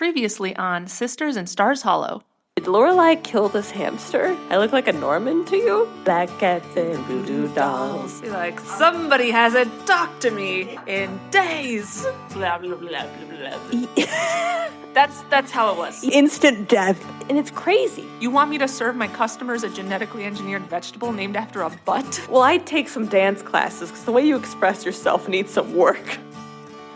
Previously on Sisters in Stars Hollow. Did Lorelai kill this hamster? I look like a Norman to you? Black cats and voodoo dolls. Be like, somebody hasn't talked to me in days. Blah, blah, blah, blah, blah. That's how it was. Instant death. And it's crazy. You want me to serve my customers a genetically engineered vegetable named after a butt? Well, I'd take some dance classes because the way you express yourself needs some work.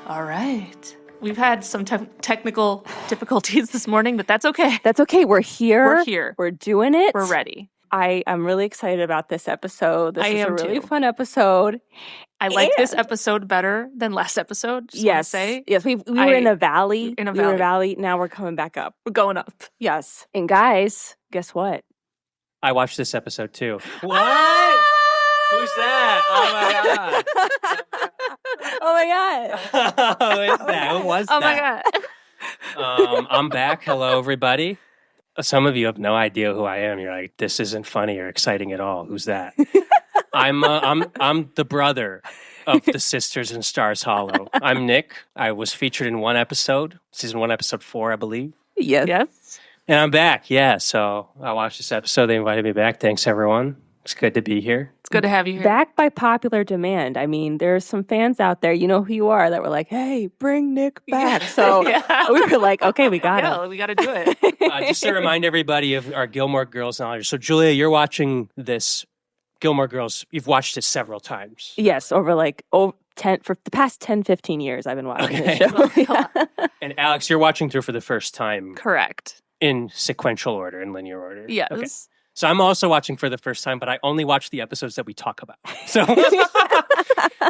All right. We've had some technical difficulties this morning, but that's okay. That's okay. We're here. We're here. We're doing it. We're ready. I'm really excited about this episode. This is a really too. fun episode. I like this episode better than last episode. Yes. Yes. We were in a valley. In a We were in a valley. valley. Now we're coming back up. We're going up. Yes. And guys, guess what? I watched this episode too. What? Who's that? Oh my god. Oh my god. Who is that? Who was Oh that? my God. I'm back. Hello, everybody. Some of you have no idea who I am. You're like, this isn't funny or exciting at all. Who's that? I'm the brother of the Sisters in Stars Hollow. I'm Nick. I was featured in one episode, season 1, episode 4, I believe. Yes. Yes. And I'm back. Yeah. So I watched this episode. They invited me back. Thanks, everyone. It's good to be here. It's good to have you here. Back by popular demand. I mean, there's some fans out there, you know who you are, that were like, hey, bring Nick back. So Yeah. we were like, okay, we got Yeah, it. we got to do it. Just to remind everybody of our Gilmore Girls knowledge. So, Julia, you're watching this Gilmore Girls. You've watched it several times. Yes, over like for the past 10, 15 years, I've been watching Okay. this show. Yeah. And Alex, you're watching through for the first time Correct. in sequential order, in linear order. Yes. Okay. So I'm also watching for the first time, but I only watch the episodes that we talk about. So,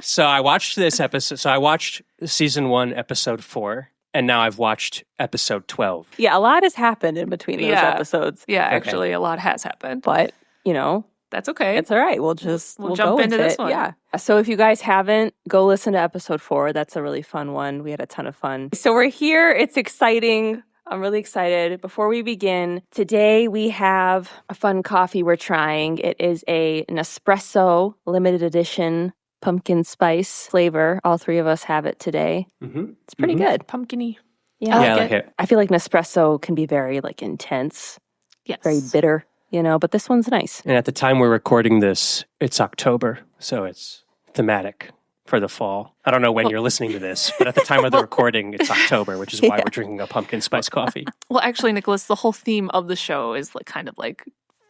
so I watched this episode. So I watched season 1, episode 4, and now I've watched episode 12. Yeah, a lot has happened in between those Yeah. episodes. Yeah, Okay. actually, a lot has happened. But, you know, That's okay. it's all right. We'll We'll go jump into with this it. one. Yeah. So if you guys haven't, go listen to episode 4. That's a really fun one. We had a ton of fun. So we're here. It's exciting. I'm really excited. Before we begin, today we have a fun coffee we're trying. It is a Nespresso limited edition pumpkin spice flavor. All 3 of us have it today. Mm-hmm. It's pretty good. Pumpkin-y. Yeah. Yeah, I like like it. I feel like Nespresso can be very intense, Yes. very bitter, but this one's nice. And at the time we're recording this, it's October, so it's thematic for the fall. I don't know when you're listening to this, but at the time of the recording, it's October, which is why we're drinking a pumpkin spice coffee. Well, actually, Nicholas, the whole theme of the show is kind of like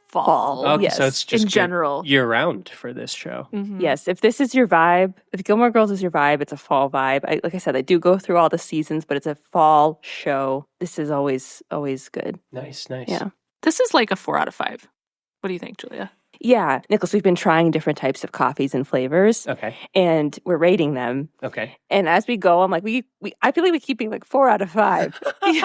fall. Okay, yes. so it's just In general. year-round for this show. Mhm. Yes, if this is your vibe, if Gilmore Girls is your vibe, it's a fall vibe. Like I said, I do go through all the seasons, but it's a fall show. This is always good. Nice. Yeah. This is like a 4 out of 5. What do you think, Julia? Yeah, Nicholas, we've been trying different types of coffees and flavors, Okay. and we're rating them. Okay. And as we go, I'm like, I feel like we keep being like 4 out of 5. And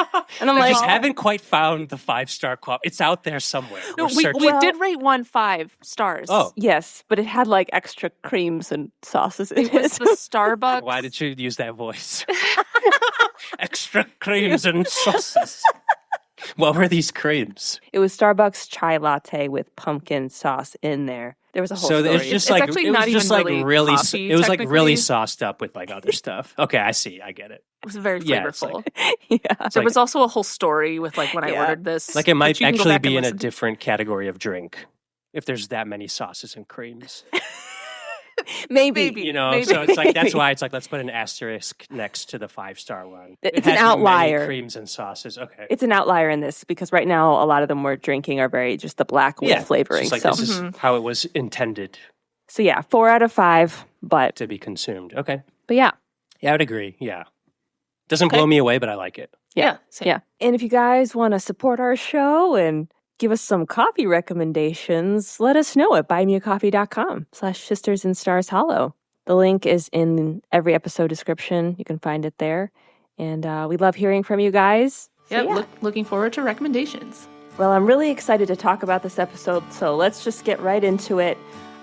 I'm I like, just haven't quite found the 5-star coffee. It's out there somewhere. No, We're we searching. did rate one 5 stars. Oh. yes, but it had like extra creams and sauces in It was it. the Starbucks. Why did you use that voice? Extra creams and sauces. What were these creams? It was Starbucks chai latte with pumpkin sauce in there. There was a whole So story. it's just It's like actually it was not just even like really really coffee, it was like really technically. sauced up with like other stuff. Okay, I see. I get it. It was very Yeah, it's flavorful. yeah. It's There like, was also a whole story with when I Yeah. ordered this. like it might which you can go actually back and be in a listen to. different category of drink if there's that many sauces and creams. Maybe. Maybe. You know, Maybe. so it's like that's why it's like let's put an asterisk next to the 5-star one. It's It an has many outlier. creams and sauces. Okay. It's an outlier in this because right now a lot of them we're drinking are very just the black with yeah, flavoring. It's just so, like this is how it was intended so yeah, 4 out of 5. But to be consumed. Okay. yeah, Yeah, I would agree. Yeah. Doesn't Okay. blow me away, but I like it. Yeah. Same. yeah. And if you guys want to support our show and give us some coffee recommendations, let us know at buymeacoffee.com/Sisters in Stars Hollow. The link is in every episode description. You can find it there. And we love hearing from you guys. So, Yeah, looking forward to recommendations. Well, I'm really excited to talk about this episode, so let's just get right into it.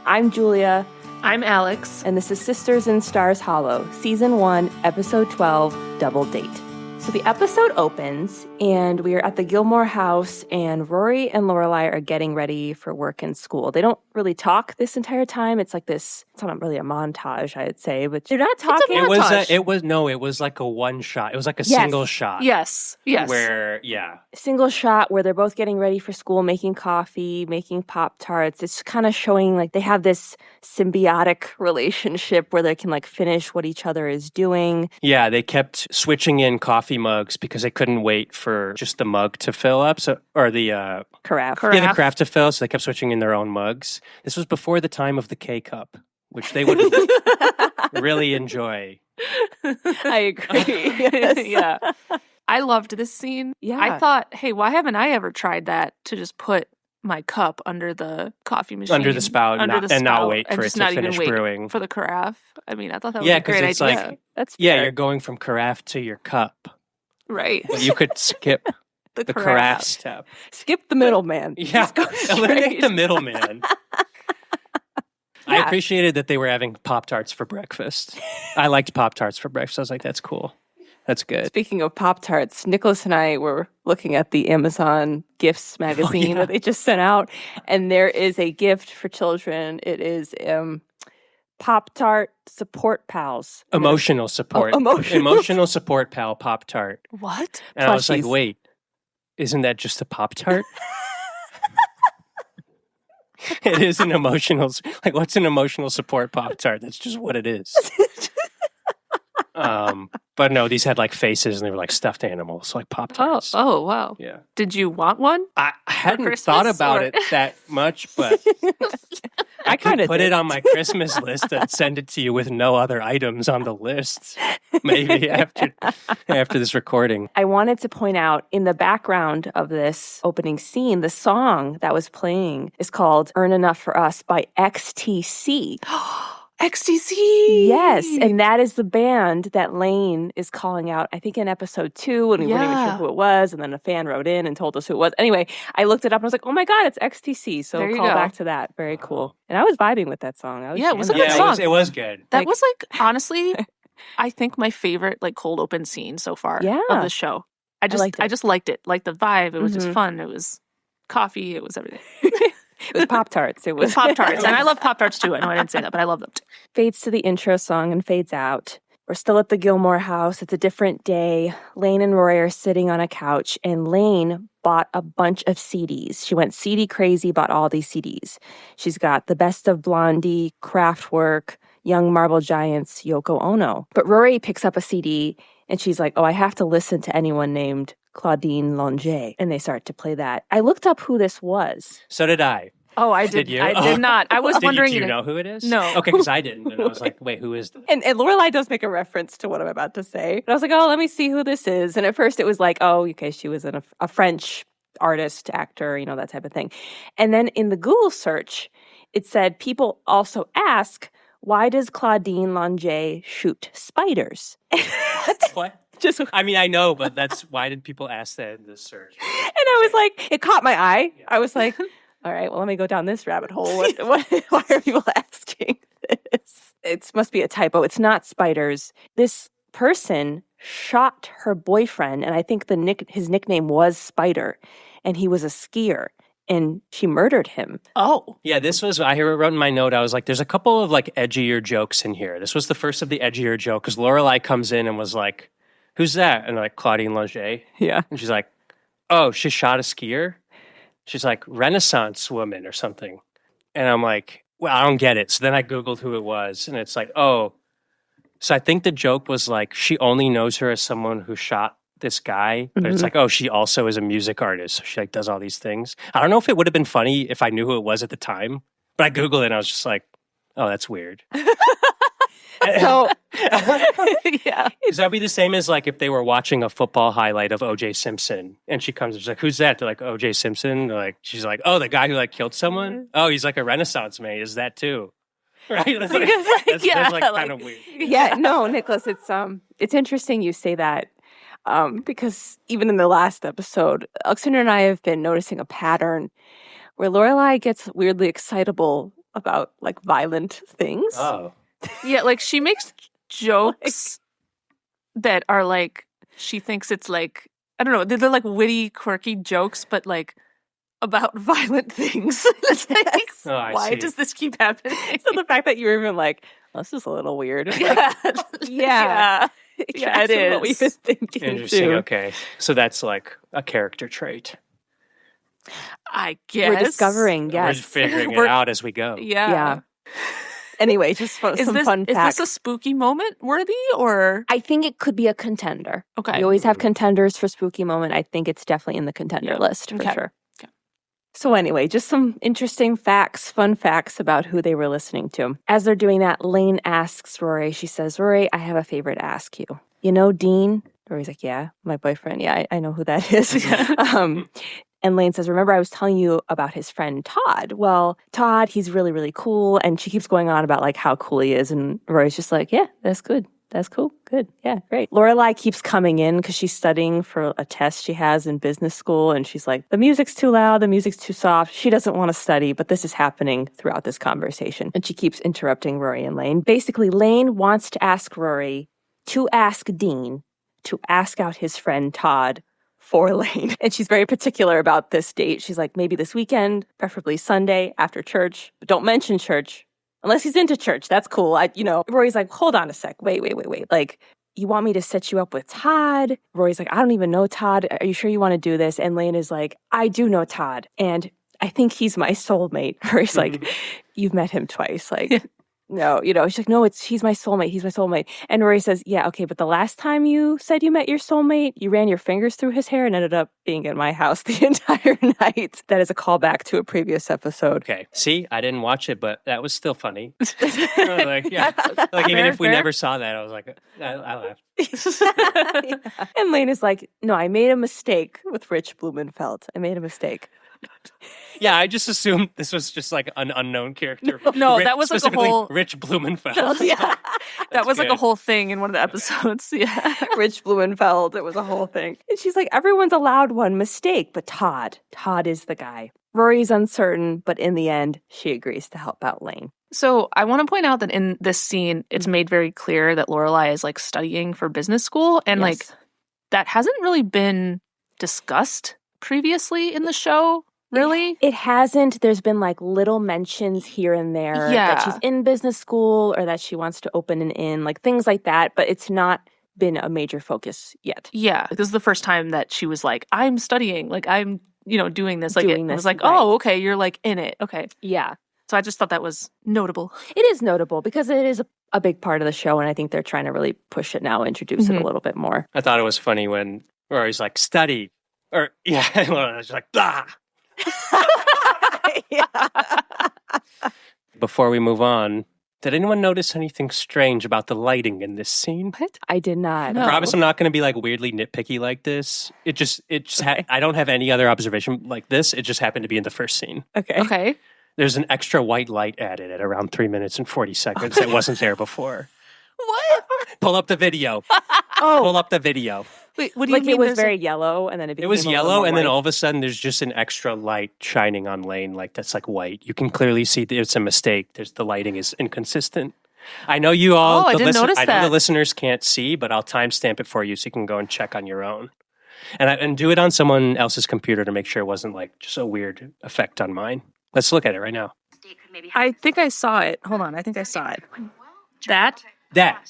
I'm Julia, I'm Alex. and this is Sisters in Stars Hollow, Season 1, Episode 12, Double Date. So the episode opens, and we are at the Gilmore house, and Rory and Lorelai are getting ready for work and school. They don't really talk this entire time. It's like this, it's not really a montage, I'd say, but they're not talking. It was like a one shot. It was like a single shot. Yes. Where, single shot where they're both getting ready for school, making coffee, making Pop-Tarts. It's kind of showing like they have this symbiotic relationship where they can like finish what each other is doing. Yeah, they kept switching in coffee mugs because they couldn't wait for just the mug to fill up, or the Carafe. Yeah, the carafe to fill, so they kept switching in their own mugs. This was before the time of the K-cup, which they would really enjoy. I agree. Yeah. I loved this scene. Yeah. I thought, hey, why haven't I ever tried that to just put my cup under the coffee machine? Under the spout, and not wait for it to finish brewing. For the carafe. I mean, I thought that was a great idea. Like, that's fair. you're going from carafe to your cup. Right. But you could skip the carafe step. Skip the middleman. Yeah, eliminate the middleman. I appreciated that they were having Pop-Tarts for breakfast. I liked Pop-Tarts for breakfast. I was like, that's cool. That's good. Speaking of Pop-Tarts, Nicholas and I were looking at the Amazon Gifts magazine that they just sent out, and there is a gift for children. It is Pop-Tart Support Pals. Emotional support. Emotional support pal Pop-Tart. What? And I was like, wait, isn't that just a Pop-Tart? It is an emotional, like, what's an emotional support Pop-Tart? That's just what it is. But no, these had like faces and they were like stuffed animals, like Pop-Tarts. Oh, wow. Yeah. Did you want one? I hadn't thought about it that much, but I kind of put it on my Christmas list and send it to you with no other items on the list. Maybe after this recording. I wanted to point out in the background of this opening scene, the song that was playing is called Earn Enough for Us by XTC. XTC! Yes, and that is the band that Lane is calling out, I think in episode 2, and we weren't even sure who it was, and then a fan wrote in and told us who it was. Anyway, I looked it up and I was like, oh my God, it's XTC, so call back to that. Very cool. And I was vibing with that song. It was a good song. It was good. That was like, honestly, I think my favorite like cold open scene so far of the show. I just liked it. Like the vibe, it was just fun. It was coffee, it was everything. It was Pop-Tarts. It was Pop-Tarts. And I love Pop-Tarts too. I know I didn't say that, but I love them too. Fades to the intro song and fades out. We're still at the Gilmore house. It's a different day. Lane and Rory are sitting on a couch, and Lane bought a bunch of CDs. She went CD crazy, bought all these CDs. She's got The Best of Blondie, Kraftwerk, Young Marble Giants, Yoko Ono. But Rory picks up a CD, and she's like, oh, I have to listen to anyone named Claudine Longet. And they start to play that. I looked up who this was. So did I. Oh, I did. Did you? I did not. I was wondering. Do you know who it is? No. Okay, because I didn't. And I was like, wait, who is this? And Lorelai does make a reference to what I'm about to say. But I was like, oh, let me see who this is. And at first it was like, oh, okay, she was a French artist, actor, that type of thing. And then in the Google search, it said, people also ask, why does Claudine Longet shoot spiders? What? I mean, I know, but why did people ask that in the search? And I was like, it caught my eye. Yeah. I was like, all right, well, let me go down this rabbit hole. Why are people asking this? It must be a typo. It's not spiders. This person shot her boyfriend, and I think his nickname was Spider, and he was a skier, and she murdered him. Oh. Yeah, I wrote in my note, I was like, there's a couple of like edgier jokes in here. This was the first of the edgier joke, because Lorelai comes in and was like, who's that? And like, Claudine Longet. Yeah. And she's like, oh, she shot a skier? She's like, Renaissance woman or something. And I'm like, well, I don't get it. So then I Googled who it was. And it's like, oh. So I think the joke was like, she only knows her as someone who shot this guy. But it's like, oh, she also is a music artist. So she like does all these things. I don't know if it would have been funny if I knew who it was at the time. But I Googled it and I was just like, oh, that's weird. So, yeah. Because that'd be the same as like if they were watching a football highlight of O.J. Simpson and she comes and she's like, who's that? They're like, O.J. Simpson. She's like, oh, the guy who like killed someone? Oh, he's like a Renaissance man. Is that too? Right? That's kind of weird. Yeah, no, Nicholas, it's interesting you say that. Because even in the last episode, Alexander and I have been noticing a pattern where Lorelai gets weirdly excitable about like violent things. Oh. Yeah, like she makes jokes that are like she thinks it's like, I don't know, they're like witty, quirky jokes, but like about violent things. It's like, why does this keep happening? So the fact that you were even like, well, this is a little weird. Yeah. Yeah, it is. What we've been thinking. Interesting. Too. Okay. So that's like a character trait. I guess. We're discovering, yes. We're figuring it out as we go. Yeah. Anyway, just some fun facts. Is this a spooky moment worthy, or? I think it could be a contender. Okay. We always have contenders for spooky moment. I think it's definitely in the contender list for sure. Okay. So anyway, just some interesting facts, fun facts about who they were listening to. As they're doing that, Lane asks Rory, she says, Rory, I have a favor to ask you. You know Dean? Rory's like, yeah, my boyfriend. Yeah, I know who that is. And Lane says, remember I was telling you about his friend Todd? Well, Todd, he's really, really cool. And she keeps going on about like how cool he is. And Rory's just like, yeah, that's good. That's cool. Good. Yeah, great. Lorelai keeps coming in because she's studying for a test she has in business school. And she's like, the music's too loud. The music's too soft. She doesn't want to study, but this is happening throughout this conversation. And she keeps interrupting Rory and Lane. Basically, Lane wants to ask Rory to ask Dean to ask out his friend Todd for Lane. And she's very particular about this date. She's like, maybe this weekend, preferably Sunday after church, but don't mention church unless he's into church. That's cool. Rory's like, hold on a sec. Wait. Like, you want me to set you up with Todd? Rory's like, I don't even know Todd. Are you sure you want to do this? And Lane is like, I do know Todd. And I think he's my soulmate. Rory's like, you've met him twice. Like, no, she's like, no, he's my soulmate. He's my soulmate. And Rory says, yeah, okay, but the last time you said you met your soulmate, you ran your fingers through his hair and ended up being in my house the entire night. That is a callback to a previous episode. Okay. See, I didn't watch it, but that was still funny. Like, yeah. Like, even if we never saw that, I was like, I laughed. Yeah. And Lane is like, no, I made a mistake with Rich Blumenfeld. I made a mistake. Yeah, I just assumed this was just like an unknown character. No, that was like a whole Rich Blumenfeld. Yeah, that was good. like a whole thing in one of the episodes. Yeah, Rich Blumenfeld. It was a whole thing. And she's like, everyone's allowed one mistake, but Todd is the guy. Rory's uncertain, but in the end, she agrees to help out Lane. So I want to point out that in this scene, it's made very clear that Lorelai is like studying for business school, and like that hasn't really been discussed previously in the show. Really? It hasn't. There's been like little mentions here and there that she's in business school or that she wants to open an inn, like things like that. But it's not been a major focus yet. Yeah. This is the first time that she was like, I'm studying, like I'm, doing this. Like it was like, right. Oh, okay, you're like in it. Okay. Yeah. So I just thought that was notable. It is notable because it is a big part of the show. And I think they're trying to really push it now, introduce it a little bit more. I thought it was funny when Rory's like, study. Or, yeah, I was like, blah. Before we move on, did anyone notice anything strange about the lighting in this scene? What? I did not. No. I promise I'm not going to be like weirdly nitpicky like this. I don't have any other observation like this. It just happened to be in the first scene. Okay. There's an extra white light added at around 3 minutes and 40 seconds that wasn't there before. What? Pull up the video. Pull up the video. Wait, what do you mean? It was very yellow and then it became was yellow and then white. all of a sudden there's just an extra light shining on Lane like that's like white. You can clearly see that it's a mistake. The lighting is inconsistent. I know you all, I didn't notice that. I know the listeners can't see, but I'll timestamp it for you so you can go and check on your own. And do it on someone else's computer to make sure it wasn't like just a weird effect on mine. Let's look at it right now. I think I saw it. Hold on. I think I saw it. That?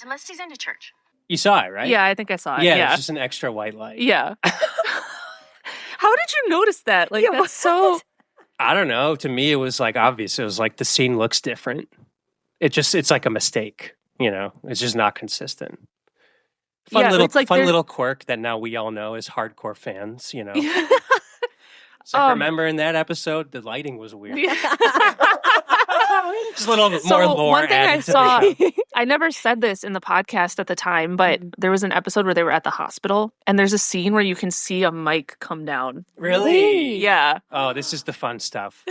Unless he's into church. You saw it, right? Yeah, I think I saw it. Yeah, it's just an extra white light. Yeah. How did you notice that? Like, that's so... I don't know. To me, it was like obvious. It was like the scene looks different. It's like a mistake, It's just not consistent. Fun little quirk that now we all know as hardcore fans, So remember in that episode, the lighting was weird. Yeah. Just a little more lore. One thing I saw, the I never said this in the podcast at the time, but there was an episode where they were at the hospital, and there's a scene where you can see a mic come down. Really? Yeah. Oh, this is the fun stuff.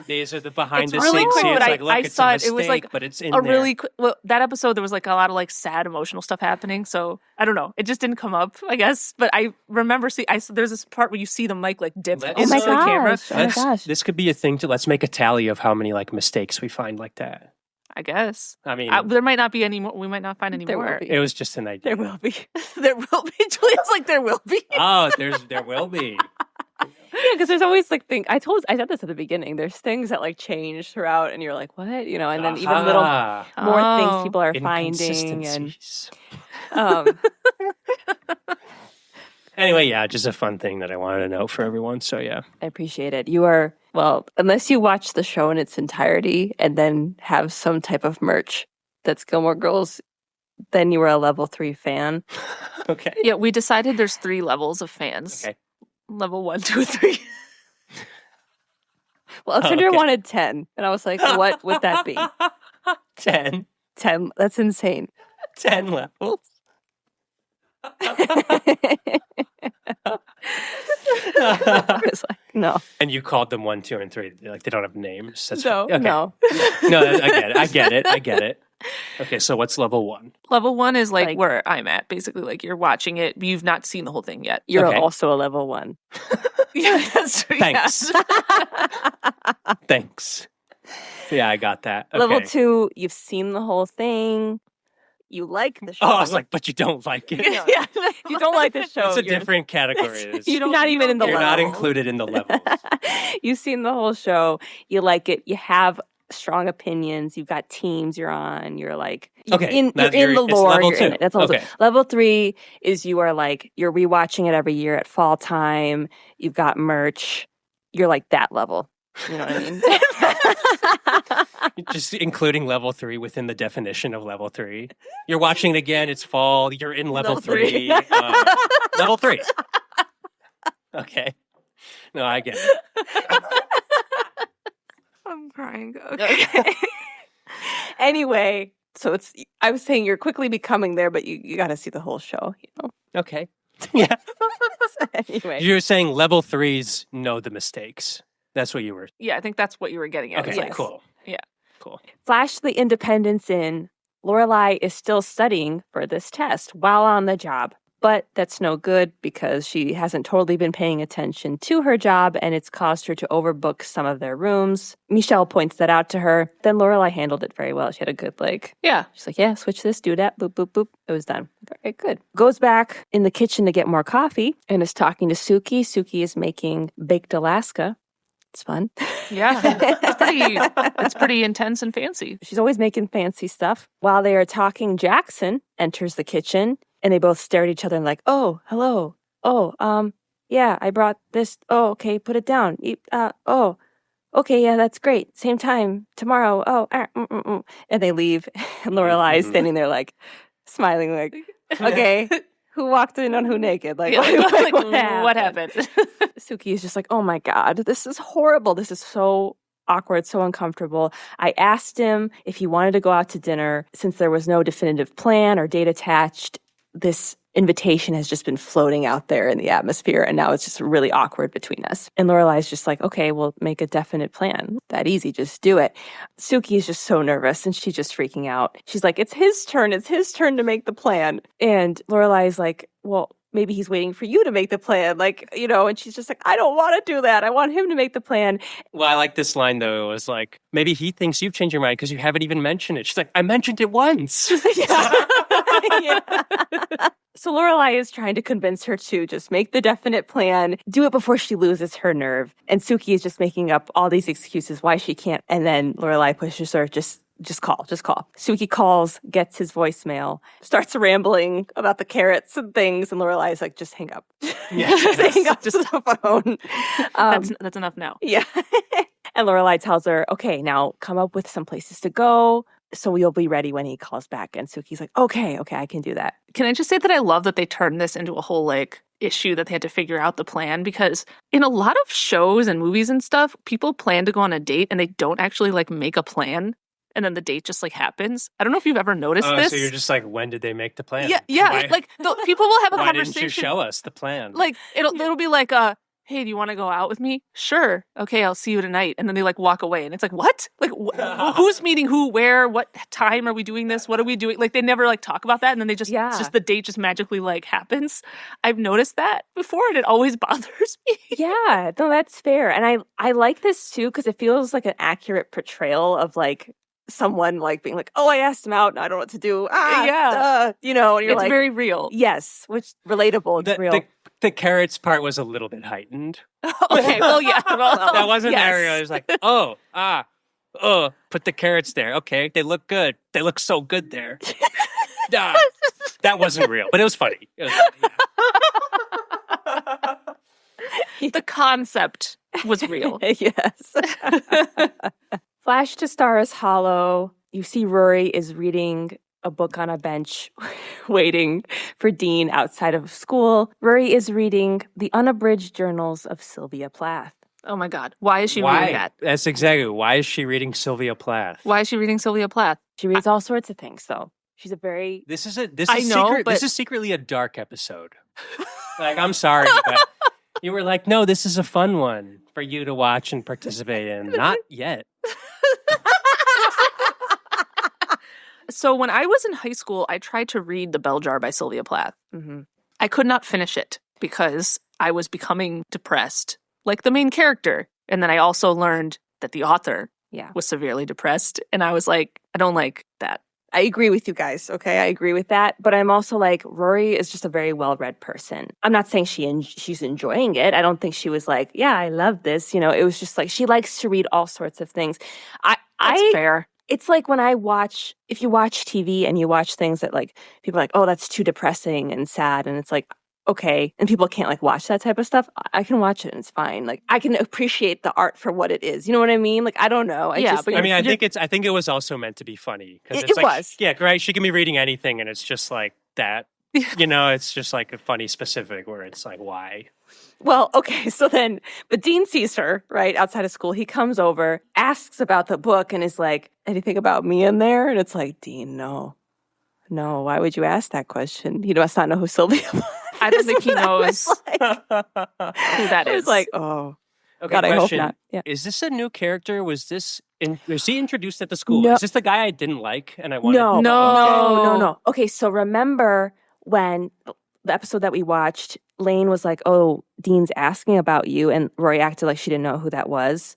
These are the behind the really scenes. quick, It's but like, look, I it's saw a it. mistake, It was like but it's in a there. really quick. Well, that episode there was like a lot of like sad emotional stuff happening. So I don't know. It just didn't come up, I guess. But I remember there's this part where you see the mic like dip into the camera. Oh my gosh. This could be a thing let's make a tally of how many like mistakes we find like that. I guess. I mean, there might not be any more. We might not find any There will more. be. it was just an idea. There will be. There will be. Julia's like, there will be. Oh, there will be. Yeah, because there's always like things. I said this at the beginning. There's things that like change throughout, and you're like, what? You know, and then even little more things people are finding, and Inconsistencies. Anyway, yeah, just a fun thing that I wanted to know for everyone. So yeah, I appreciate it. You are, well, unless you watch the show in its entirety and then have some type of merch that's Gilmore Girls, then you were a level 3 fan. okay. Yeah, we decided there's 3 levels of fans. Okay. Level 1, 2, 3. Well, Tinder okay. wanted 10, and I was like, what would that be? 10. 10. That's insane. 10 levels. I was like, no. And you called them 1, 2, and 3. Like they don't have names. That's No, okay. no. No, I get it. Okay, so what's level 1? Level 1 is like Like- where I'm at. Basically, like you're watching it. You've not seen the whole thing yet. You're Okay. also a level 1. Yeah, that's true. Thanks. Thanks. Yeah, I got that. Okay. Level 2, you've seen the whole thing. You like the show. Oh, I was like, but you don't like it. No. You don't like the show. It's a You're- different category. It's- You're not even in the You're not level. included in the levels. You've seen the whole show. You like it. You have strong opinions. You've got teams you're on. You're like, Okay, you're that's- in the it's lore. level You're in 2. it. That's level Okay. 2. Level 3 is you are like, you're rewatching it every year at fall time. You've got merch. You're like that level. You know what I mean? Just including level 3 within the definition of level 3. You're watching it again. It's fall. You're in level Level 3. 3. Level 3. Okay. No, I get it. I'm crying. Okay. Anyway, so I was saying you're quickly becoming there, but you got to see the whole show, you know? Okay. Yeah. Anyway. You're saying level 3s know the mistakes. That's what you were. Yeah, I think that's what you were getting at. Okay, It's like, cool. Yeah. Cool. Flash the independence in. Lorelai is still studying for this test while on the job. But that's no good because she hasn't totally been paying attention to her job and it's caused her to overbook some of their rooms. Michelle points that out to her. Then Lorelai handled it very well. She had a good Yeah. she's like, yeah, switch this, do that, boop, boop, boop. It was done. All right, good. Goes back in the kitchen to get more coffee and is talking to Suki. Suki is making baked Alaska. It's fun. Yeah. It's pretty intense and fancy. She's always making fancy stuff. While they are talking, Jackson enters the kitchen and they both stare at each other and like, oh, hello. Oh, yeah, I brought this. Oh, okay, put it down. Oh, okay, yeah, that's great. Same time tomorrow. Oh, and they leave. And Lorelai is standing there like smiling like, okay, who walked in on who naked? Like, Yeah, like, what happened? Suki is just like, oh my God, this is horrible. This is so awkward, so uncomfortable. I asked him if he wanted to go out to dinner. Since there was no definitive plan or date attached, this invitation has just been floating out there in the atmosphere, and now it's just really awkward between us. And Lorelai's just like, okay, we'll make a definite plan. That easy, just do it. Suki is just so nervous, and she's just freaking out. She's like, it's his turn to make the plan. And Lorelai's like, well, maybe he's waiting for you to make the plan, like, you know, and she's just like, I don't want to do that. I want him to make the plan. Well, I like this line, though. It was like, maybe he thinks you've changed your mind because you haven't even mentioned it. She's like, I mentioned it once. Yeah. So Lorelai is trying to convince her to just make the definite plan, do it before she loses her nerve. And Suki is just making up all these excuses why she can't. And then Lorelai pushes her, just call. Suki calls, gets his voicemail, starts rambling about the carrots and things. And Lorelai is like, just hang up. Yeah. Just hang up the phone. That's enough now. Yeah. And Lorelai tells her, okay, now come up with some places to go so you'll be ready when he calls back. And Suki's like, okay, I can do that. Can I just say that I love that they turned this into a whole like issue that they had to figure out the plan, because in a lot of shows and movies and stuff, people plan to go on a date and they don't actually like make a plan. And then the date just like happens. I don't know if you've ever noticed this. So you're just like, when did they make the plan? Yeah. Why, Like people will have a why conversation. didn't you show us the plan? Like it'll be like, hey, do you want to go out with me? Sure. Okay, I'll see you tonight. And then they like walk away, and it's like, what? Like who's meeting who? Where? What time are we doing this? What are we doing? Like they never like talk about that, and then they just it's just the date just magically like happens. I've noticed that before, and it always bothers me. Yeah, no, that's fair. And I like this too because it feels like an accurate portrayal of like someone like being like, oh, I asked him out and I don't know what to do. Yeah. And you're It's like, very real. yes, which relatable. It's real. The carrots part was a little bit heightened. Okay, well, yeah. Well, That wasn't yes. Mario. It was like, put the carrots there. Okay, they look good. They look so good there. That wasn't real, but it was funny. It was funny, yeah. The concept was real. Yes. Flash to Stars Hollow. You see Rory is reading a book on a bench, waiting for Dean outside of school. Rory is reading the unabridged journals of Sylvia Plath. Oh my God. Why is she reading that? That's exactly. Why is she reading Sylvia Plath? Why is she reading Sylvia Plath? She reads all sorts of things, though. She's a very... This is secretly a dark episode. Like, I'm sorry, but you were like, no, this is a fun one for you to watch and participate in. Not yet. So when I was in high school, I tried to read The Bell Jar by Sylvia Plath. Mm-hmm. I could not finish it because I was becoming depressed, like the main character. And then I also learned that the author was severely depressed. And I was like, I don't like that. I agree with you guys, okay? I agree with that. But I'm also like, Rory is just a very well-read person. I'm not saying she's enjoying it. I don't think she was like, yeah, I love this. It was just like, she likes to read all sorts of things. That's fair. It's like when if you watch TV and you watch things that like, people are like, oh, that's too depressing and sad. And it's like, okay. And people can't like watch that type of stuff. I can watch it and it's fine. Like I can appreciate the art for what it is. You know what I mean? Like, I don't know. I think it was also meant to be funny. It was. Yeah, right. She can be reading anything and it's just like that. It's just like a funny specific where it's like, why? Well, okay, so then, but Dean sees her, right, outside of school. He comes over, asks about the book, and is like, anything about me in there? And it's like, Dean, no, why would you ask that question? He must not know who Sylvia is. I don't think he knows who that is. It's like, oh, okay, God, I hope question. not. Yeah. Is this a new character? Was he introduced at the school? No. Is this the guy I didn't like and I wanted? No. Okay, so remember when the episode that we watched, Lane was like, oh, Dean's asking about you, and Rory acted like she didn't know who that was.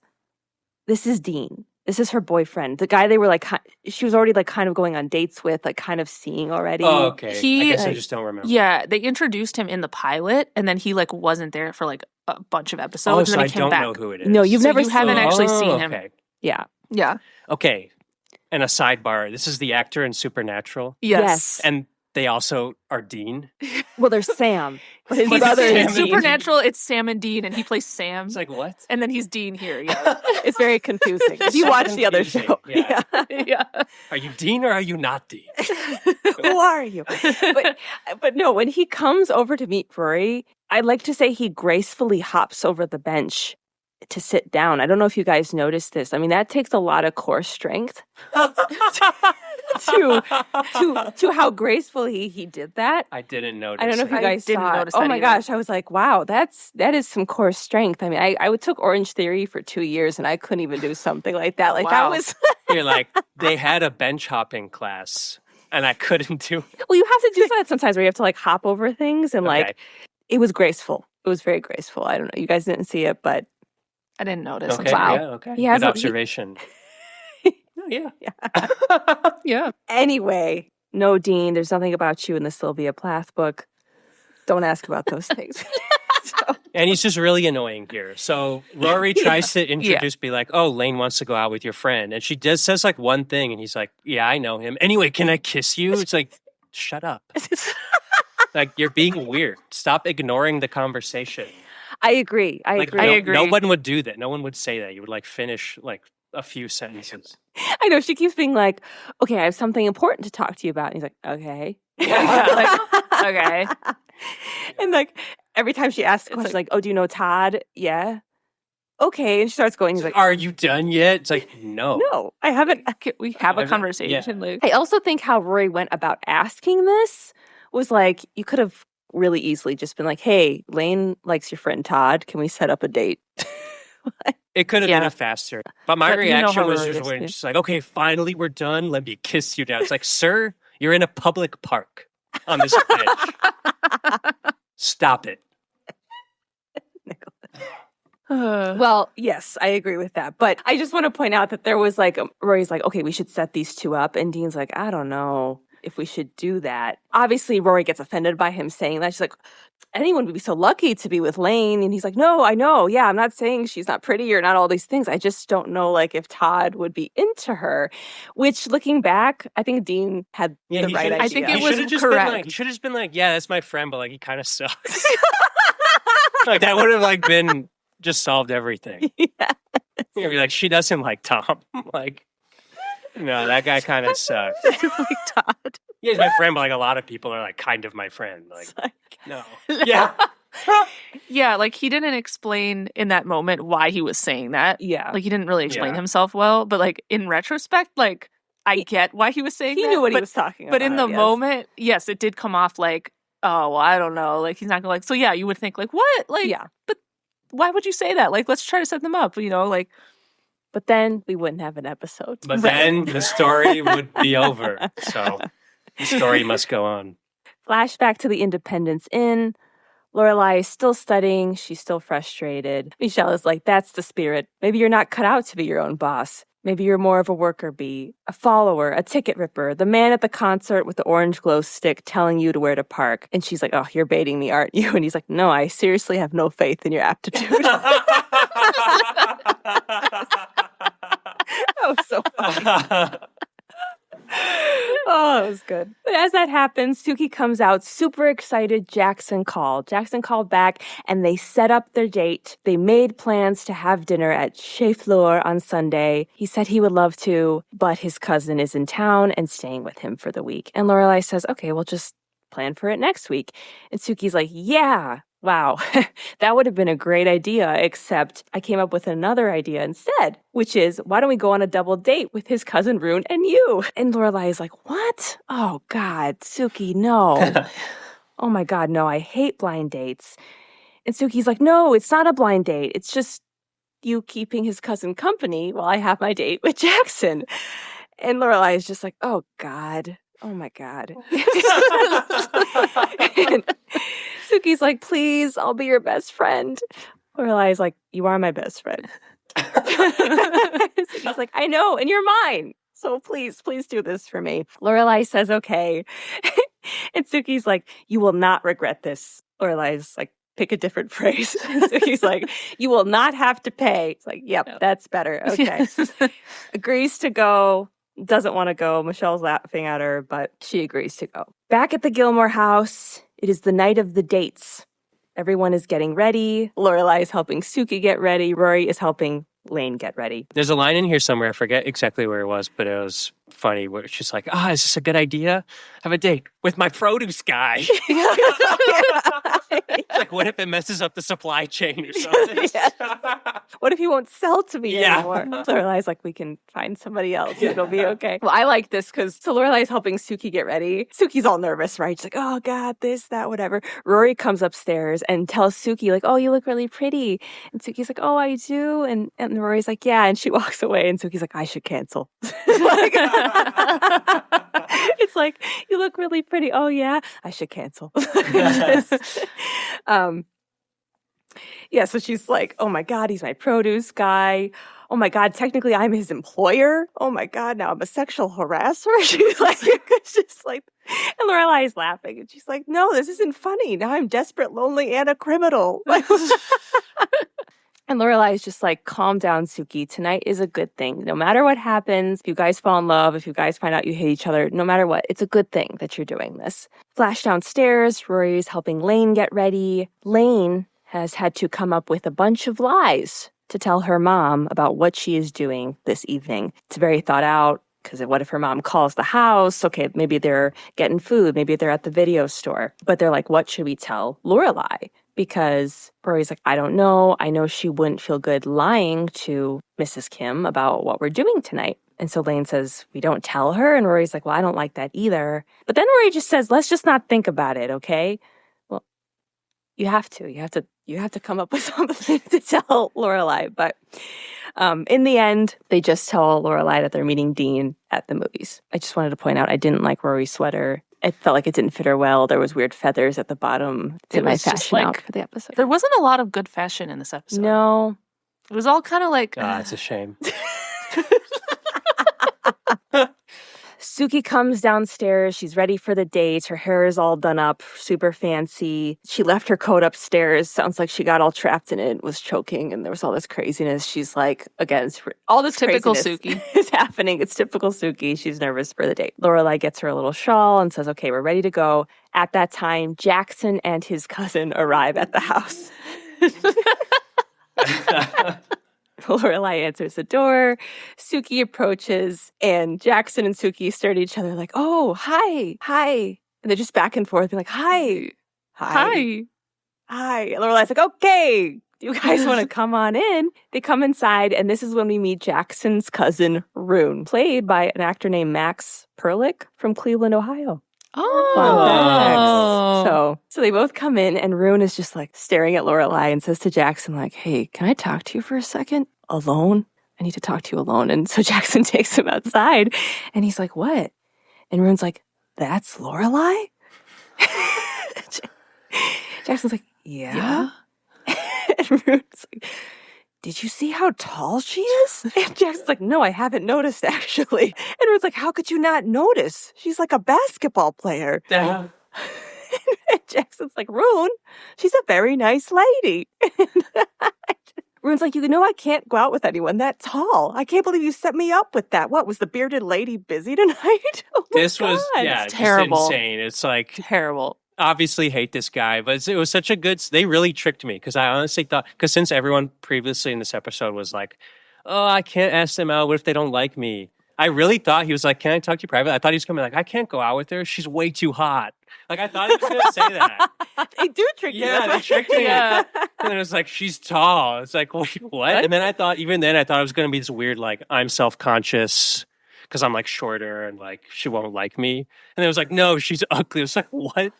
This is Dean. This is her boyfriend. The guy they were like, she was already like kind of going on dates with, like kind of seeing already. Oh, okay. I guess I just don't remember. Yeah, they introduced him in the pilot, and then he like wasn't there for like a bunch of episodes. Oh, and then so he I came back. don't know who it is. No, you haven't actually seen him. Okay. Yeah. Yeah. Okay. And a sidebar. This is the actor in Supernatural. Yes. And they also are Dean. Well, there's Sam. His But brother Sam In and is Dean. Supernatural, it's Sam and Dean, and he plays Sam. It's like, what? And then he's Dean here. Yeah. It's very confusing. If you So watch the other confusing. show. Yeah. Yeah. Are you Dean or are you not Dean? Who are you? But no, when he comes over to meet Rory, I'd like to say he gracefully hops over the bench to sit down. I don't know if you guys noticed this. I mean, that takes a lot of core strength to how gracefully he did that. I didn't notice. I don't know if you I guys didn't saw it. notice Oh that my either. gosh, I was like, wow, that is some core strength. I mean, I took Orange Theory for 2 years and I couldn't even do something like that. Like that Wow. was You're like, they had a bench hopping class and I couldn't do it. well, you have to do that sometimes where you have to like hop over things and like Okay. it was graceful. It was very graceful. I don't know. You guys didn't see it, but I didn't notice. Okay, Wow. yeah, okay. He has Good a- observation. Oh, yeah. Yeah. anyway, no, Dean, there's nothing about you in the Sylvia Plath book. Don't ask about those things. So, And he's just really annoying here. So Rory tries to introduce, be like, oh, Lane wants to go out with your friend. And she says like one thing and he's like, yeah, I know him. Anyway, can I kiss you? It's like, shut up. Like, you're being weird. Stop ignoring the conversation. I agree. I Like, agree. I no, agree. no one would do that. No one would say that. You would like finish like a few sentences. I know. She keeps being like, okay, I have something important to talk to you about. And he's like, okay. Yeah, like, okay. And like every time she asks a question, like, oh, do you know Todd? Yeah. Okay. And she starts going, he's like, Are you done yet? It's like, no. no, I haven't. Can we have a I've- conversation? Like, I also think how Rory went about asking this was like, you could have really easily just been like, hey, Lane likes your friend Todd. Can we set up a date? It could have Yeah. been a faster. But my But you know reaction how was Rory just is, when yeah. she's like, okay, finally we're done. Let me kiss you now. It's like, sir, you're in a public park on this bench. Stop it. Well, yes, I agree with that. But I just want to point out that there was like, Rory's like, okay, we should set these two up. And Dean's like, I don't know if we should do that. Obviously, Rory gets offended by him saying that. She's like, anyone would be so lucky to be with Lane. And he's like, no, I know. Yeah, I'm not saying she's not pretty or not all these things. I just don't know like if Todd would be into her, which looking back, I think Dean had the right idea. I think it was correct. He should have just been like, yeah, that's my friend, but like he kind of sucks. Like that would have like been just solved everything. Yeah. You'd be like, she doesn't like Tom. Like, no, that guy kind of sucks. like Todd. Yeah, he's my friend, but like a lot of people are like kind of my friend. Like no. Yeah. Yeah, like he didn't explain in that moment why he was saying that. Yeah. Like he didn't really explain himself well, but like in retrospect, like I get why he was saying that. He knew what he was talking about. But in the moment, yes, it did come off like, oh, well, I don't know. Like he's not gonna like, so yeah, you would think like, what? Like, yeah. But why would you say that? Like, let's try to set them up, you know, like. But then we wouldn't have an episode. But then the story would be over. So the story must go on. Flashback to the Independence Inn. Lorelai is still studying. She's still frustrated. Michelle is like, that's the spirit. Maybe you're not cut out to be your own boss. Maybe you're more of a worker bee, a follower, a ticket ripper, the man at the concert with the orange glow stick telling you to where to park. And she's like, oh, you're baiting me, aren't you? And he's like, no, I seriously have no faith in your aptitude. That was so funny. Oh, it was good. But as that happens, Suki comes out super excited. Jackson called back and they set up their date. They made plans to have dinner at Chez Fleur on Sunday. He said he would love to, but his cousin is in town and staying with him for the week. And Lorelai says, okay, we'll just plan for it next week. And Suki's like, yeah. Wow, that would have been a great idea, except I came up with another idea instead, which is, why don't we go on a double date with his cousin Rune and you? And Lorelai is like, what? Oh, God, Suki, no. Oh, my God, no, I hate blind dates. And Suki's like, no, it's not a blind date. It's just you keeping his cousin company while I have my date with Jackson. And Lorelai is just like, oh, God. Oh, my God. And Suki's like, please, I'll be your best friend. Lorelai's like, you are my best friend. Suki's like, I know, and you're mine. So please do this for me. Lorelai says, okay. And Suki's like, you will not regret this. Lorelai's like, pick a different phrase. Suki's like, you will not have to pay. It's like, yep, that's better. Okay. Agrees to go. Doesn't want to go. Michelle's laughing at her, but she agrees to go. Back at the Gilmore house, it is the night of the dates. Everyone is getting ready. Lorelai is helping Suki get ready. Rory is helping Lane get ready. There's a line in here somewhere, I forget exactly where it was, but it was funny, where she's like, is this a good idea? Have a date with my produce guy. It's like, what if it messes up the supply chain or something? What if he won't sell to me anymore? Lorelai's like, we can find somebody else. It'll be okay. Well, I like this because Lorelai's helping Suki get ready. Suki's all nervous, right? She's like, oh God, this, that, whatever. Rory comes upstairs and tells Suki, like, oh, you look really pretty. And Suki's like, oh, I do. And Rory's like, yeah. And she walks away and Suki's like, I should cancel. It's like, you look really pretty. Oh, yeah, I should cancel. So she's like, oh my God, he's my produce guy. Oh my God, technically I'm his employer. Oh my God, now I'm a sexual harasser. She's like, it's just like, and Lorelai is laughing. And she's like, no, this isn't funny. Now I'm desperate, lonely, and a criminal. And Lorelai is just like, calm down, Suki. Tonight is a good thing. No matter what happens, if you guys fall in love, if you guys find out you hate each other, no matter what, it's a good thing that you're doing this. Flash downstairs, Rory is helping Lane get ready. Lane has had to come up with a bunch of lies to tell her mom about what she is doing this evening. It's very thought out, because what if her mom calls the house? Okay, maybe they're getting food. Maybe they're at the video store. But they're like, what should we tell Lorelai? Because Rory's like, I don't know. I know she wouldn't feel good lying to Mrs. Kim about what we're doing tonight. And so Lane says, we don't tell her. And Rory's like, well, I don't like that either. But then Rory just says, let's just not think about it, okay? Well, you have to come up with something to tell Lorelai. But in the end, they just tell Lorelai that they're meeting Dean at the movies. I just wanted to point out, I didn't like Rory's sweater. It felt like it didn't fit her well. There was weird feathers at the bottom. Did my fashion out for the episode. There wasn't a lot of good fashion in this episode. No. It was all kind of like... It's a shame. Suki comes downstairs. She's ready for the date. Her hair is all done up, super fancy. She left her coat upstairs. Sounds like she got all trapped in it, was choking, and there was all this craziness. She's like, again, all this typical craziness Suki is happening. It's typical Suki. She's nervous for the date. Lorelai gets her a little shawl and says, okay, we're ready to go. At that time, Jackson and his cousin arrive at the house. Lorelai answers the door. Suki approaches, and Jackson and Suki stare at each other like, oh, hi. And they're just back and forth, being like, hi. And Lorelai's like, okay, you guys want to come on in? They come inside, and this is when we meet Jackson's cousin, Rune, played by an actor named Max Perlich from Cleveland, Ohio. Oh. So they both come in, and Rune is just like staring at Lorelai and says to Jackson, like, hey, can I talk to you for a second? Alone? I need to talk to you alone. And so Jackson takes him outside, and he's like, what? And Rune's like, that's Lorelai? Jackson's like, yeah. And Rune's like, did you see how tall she is? And Jackson's like, no, I haven't noticed, actually. And Rune's like, how could you not notice? She's like a basketball player. And Jackson's like, Rune, she's a very nice lady. Rune's like, you know, I can't go out with anyone that tall. I can't believe you set me up with that. What, was the bearded lady busy tonight? Oh this God. Was, it's terrible. Just insane. It's like... Terrible. Obviously hate this guy, but it was such a good... They really tricked me, because I honestly thought... Because since everyone previously in this episode was like, oh, I can't ask them out. What if they don't like me? I really thought he was like, can I talk to you privately? I thought he was coming like, I can't go out with her. She's way too hot. Like, I thought he was going to say that. They do trick you. Yeah, they tricked me. Yeah. And then it was like, she's tall. It's like, wait, what? And then I thought it was going to be this weird, like, I'm self-conscious because I'm, like, shorter and, like, she won't like me. And it was like, no, she's ugly. It was like, what?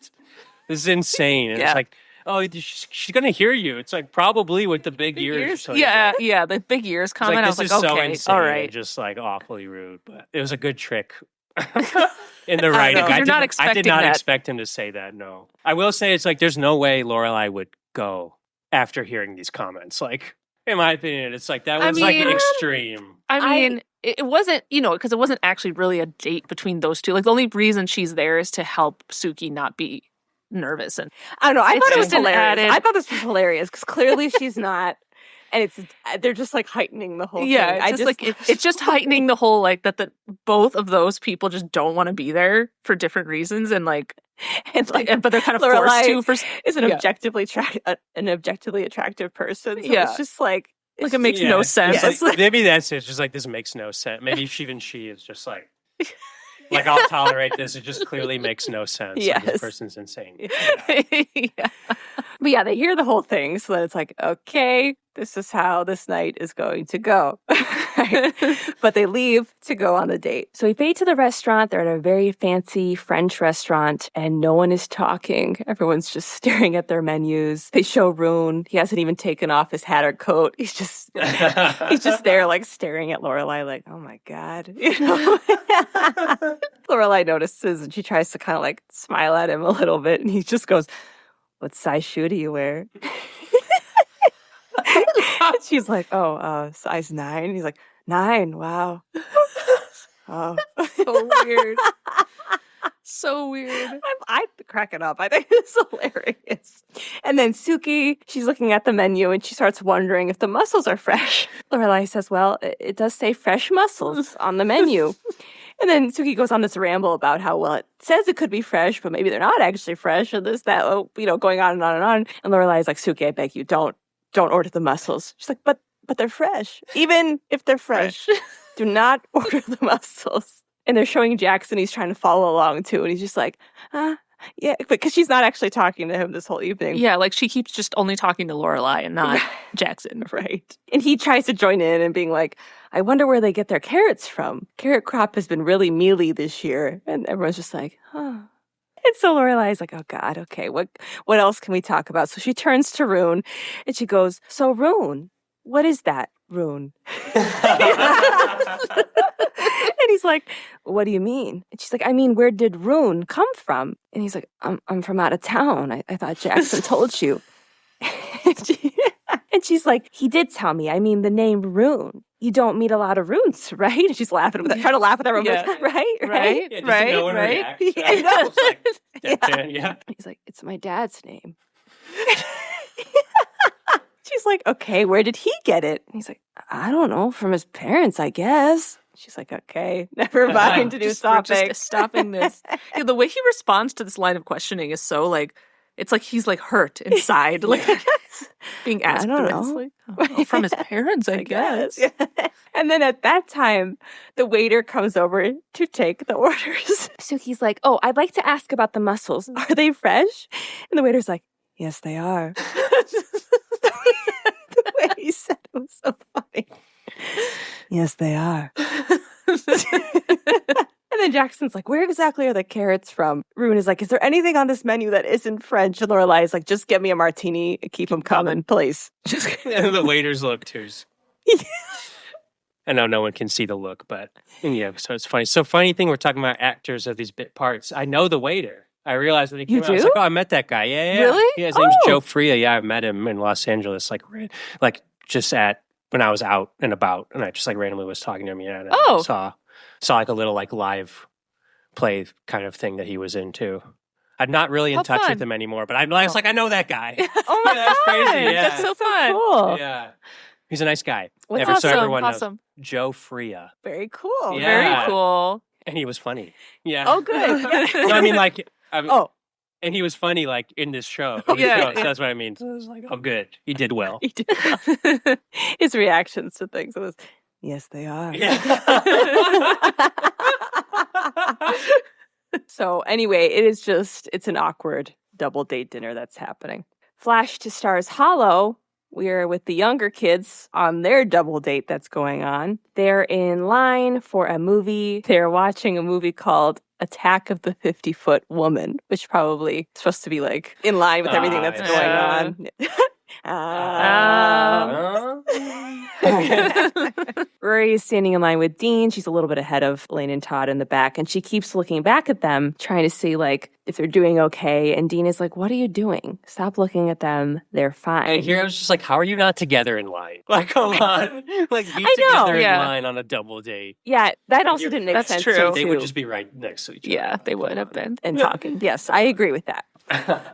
This is insane. And it's like, oh, she's going to hear you. It's like, probably with the big ears. Yeah, the big ears comment. Like, I was like, so okay, insane, all right. Just, like, awfully rude. But it was a good trick. In the writing. I did not expect him to say that, no. I will say it's like there's no way Lorelai would go after hearing these comments. Like, in my opinion, it's like that was like extreme. I mean, it wasn't, because it wasn't actually really a date between those two. Like, the only reason she's there is to help Suki not be nervous. And I don't know. I thought it was hilarious. I thought this was hilarious because clearly she's not. And they're just like heightening the whole thing. It's just heightening the whole like that both of those people just don't want to be there for different reasons but they're kind of Lorelai forced to. Is an objectively attractive person. So it's just like it makes no sense. Yes. Maybe that's it. It's just like this makes no sense. Maybe even she is just like I'll tolerate this. It just clearly makes no sense. Yes. Like, this person's insane. Yeah. But yeah, they hear the whole thing. So then it's like, okay, this is how this night is going to go. Right? But they leave to go on the date. So we fade to the restaurant. They're at a very fancy French restaurant and no one is talking. Everyone's just staring at their menus. They show Rune. He hasn't even taken off his hat or coat. He's just there like staring at Lorelai like, oh my God. Lorelai notices and she tries to kind of like smile at him a little bit and he just goes, what size shoe do you wear? And she's like, size 9. And he's like, 9, wow. Oh. So weird. So weird. I'm cracking up. I think it's hilarious. And then Suki, she's looking at the menu and she starts wondering if the mussels are fresh. Lorelai says, well, it does say fresh mussels on the menu. And then Suki goes on this ramble about how, well, it says it could be fresh, but maybe they're not actually fresh, and this, that, going on and on and on. And Lorelai's like, Suki, I beg you, don't order the mussels. She's like, but they're fresh. Even if they're fresh, do not order the mussels. And they're showing Jackson, he's trying to follow along too, and he's just like, yeah, because she's not actually talking to him this whole evening. Yeah, like she keeps just only talking to Lorelai and not Jackson. Right. And he tries to join in and being like, I wonder where they get their carrots from. Carrot crop has been really mealy this year. And everyone's just like, huh. And so Lorelai's like, oh God, okay, what else can we talk about? So she turns to Rune and she goes, so Rune, what is that, Rune? he's like, what do you mean? And she's like, I mean, where did Rune come from? And he's like, I'm from out of town. I thought Jackson told you. And she's like, he did tell me. I mean, the name Rune. You don't meet a lot of runes, right? And she's laughing with it, trying to laugh with everyone. Yeah. Right? Yeah, just to know when right. reacts. I was like, yeah. He's like, it's my dad's name. She's like, okay, where did he get it? And he's like, I don't know, from his parents, I guess. She's like, okay, never mind, new We're topic. just stopping this. Yeah, the way he responds to this line of questioning is so like, it's like he's like hurt inside, like being asked. I don't the know. rest, like, oh, from his parents, I guess. Yeah. And then at that time, the waiter comes over to take the orders. So he's like, oh, I'd like to ask about the mussels. Are they fresh? And the waiter's like, yes, they are. The way he said it was so funny. Yes, they are. And then Jackson's like, where exactly are the carrots from? Rune is like, is there anything on this menu that isn't French? And Lorelai is like, just get me a martini and keep them coming, please. And the waiter's look too. I know no one can see the look, but yeah, so it's funny. So funny thing, we're talking about actors of these bit parts. I know the waiter. I realized when he came You out, I was do? like, oh, I met that guy. Yeah. Really? Yeah, his name's Oh. Joe Freya. Yeah, I met him in Los Angeles, like just when I was out and about, and I just like randomly was talking to him. Yeah, and I saw like a little like live play kind of thing that he was in too. I'm not really in How touch fun. with him anymore, but I was like, I know that guy. Oh my Yeah, that's God. crazy. Yeah. That's so fun. Cool. Yeah, he's a nice guy. What's So Awesome. everyone knows Awesome. Joe Freya, Very cool. Yeah. Very cool. and he was funny. Yeah. Oh, good. Yeah. No, I mean like. Oh. And he was funny, like in this show. Yeah. So that's what I mean. So I was like, oh, good. He did well. He did. His reactions to things was, yes, they are. So anyway, it's an awkward double date dinner that's happening. Flash to Stars Hollow. We're with the younger kids on their double date that's going on. They're in line for a movie. They're watching a movie called Attack of the 50-Foot Woman, which probably is supposed to be like in line with everything that's yeah. going on. Rory is standing in line with Dean. She's a little bit ahead of Lane and Todd in the back, and she keeps looking back at them, trying to see like if they're doing okay. And Dean is like, "What are you doing? Stop looking at them. They're fine." And here I was just like, how are you not together in line? Like, come on. Like, be I know, together yeah. in line on a double date. Yeah, that also didn't make That's sense. true. to me, They too. would just be right next to each other. Yeah, they Come would have on. been. and talking. Yes, I agree with that.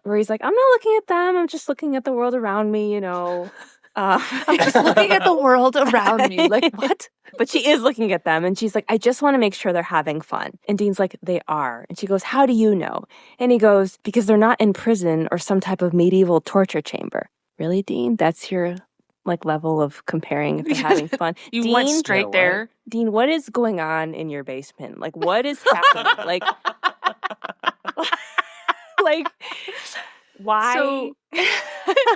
Rory's like, I'm not looking at them. I'm just looking at the world around me, you know. I'm just looking at the world around me. Like, what? But she is looking at them, and she's like, I just want to make sure they're having fun. And Dean's like, they are. And she goes, how do you know? And he goes, because they're not in prison or some type of medieval torture chamber. Really, Dean? That's your like level of comparing if they're having fun? You Dean, went straight Yeah, what? there. Dean, what is going on in your basement? Like, what is happening? Like, why? So,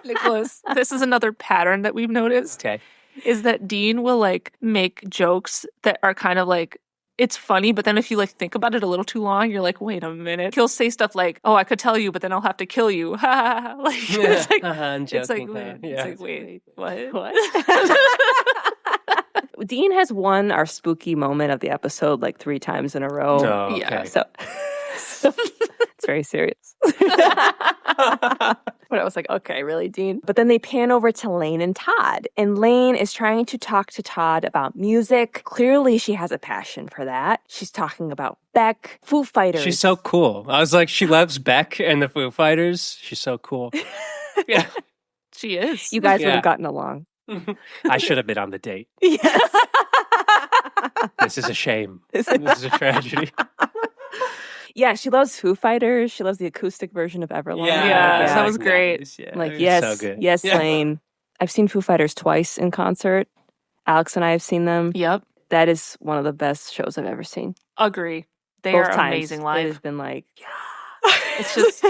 Nicholas, this is another pattern that we've noticed. Okay. Is that Dean will like make jokes that are kind of like it's funny, but then if you like think about it a little too long, you're like, wait a minute. He'll say stuff like, "Oh, I could tell you, but then I'll have to kill you." Like it's like I'm it's like joking, wait, yeah. it's like wait, what? What? Dean has won our spooky moment of the episode like 3 times in a row. Oh, okay. Yeah. So it's very serious. But I was like, okay, really, Dean? But then they pan over to Lane and Todd. And Lane is trying to talk to Todd about music. Clearly, she has a passion for that. She's talking about Beck, Foo Fighters. She's so cool. I was like, she loves Beck and the Foo Fighters. She's so cool. Yeah. She is. You guys would Yeah. have gotten along. I should have been on the date. Yes. This is a shame. This is a tragedy. Yeah, she loves Foo Fighters. She loves the acoustic version of Everlong. Yeah, that was great. Nice. Yeah, Like, it was yes, so good. yes, Yeah. Lane. I've seen Foo Fighters twice in concert. Alex and I have seen them. Yep. That is one of the best shows I've ever seen. Agree. They Both are times. amazing It live. has been like, It's just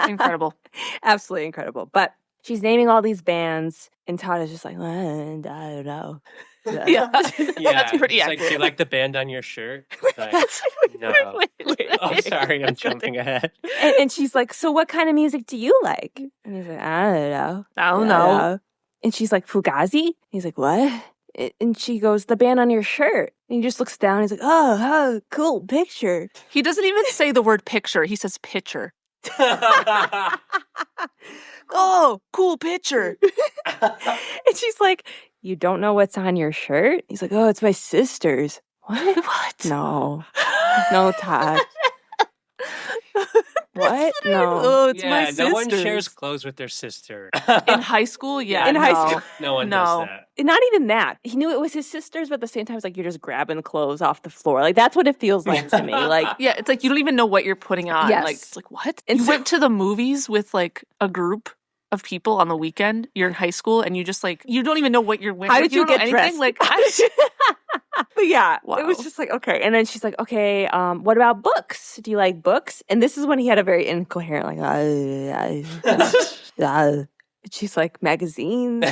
incredible. absolutely incredible. But she's naming all these bands, and Todd is just like, I don't know. Yeah. Yeah, That's pretty it's like, do you accurate. like the band on your shirt? Like, no. Wait. Oh, sorry, I'm jumping ahead. And she's like, so what kind of music do you like? And he's like, I don't know. I don't know. And she's like, Fugazi? He's like, what? And she goes, the band on your shirt. And he just looks down and he's like, oh, cool picture. He doesn't even say the word picture. He says picture. Oh, cool picture. And she's like, you don't know what's on your shirt? He's like, oh, it's my sister's. What? What? No, Todd. What? No. Oh, it's yeah, my sister's. no one shares clothes with their sister. In high school? Yeah. In high school. No one No. does that. And not even that. He knew it was his sister's, but at the same time, it's like you're just grabbing clothes off the floor. Like, that's what it feels like to me. Like, Yeah, it's like you don't even know what you're putting on. Yes. Like, it's like, what? And You so- went to the movies with like a group of people on the weekend. You're in high school and you just like, you don't even know what you're wearing. how Like, did you don't know get anything. dressed? Like, But yeah, it was Wow. just like, okay. And then she's like, okay, what about books? Do you like books? And this is when he had a very incoherent, like, and she's like, magazines?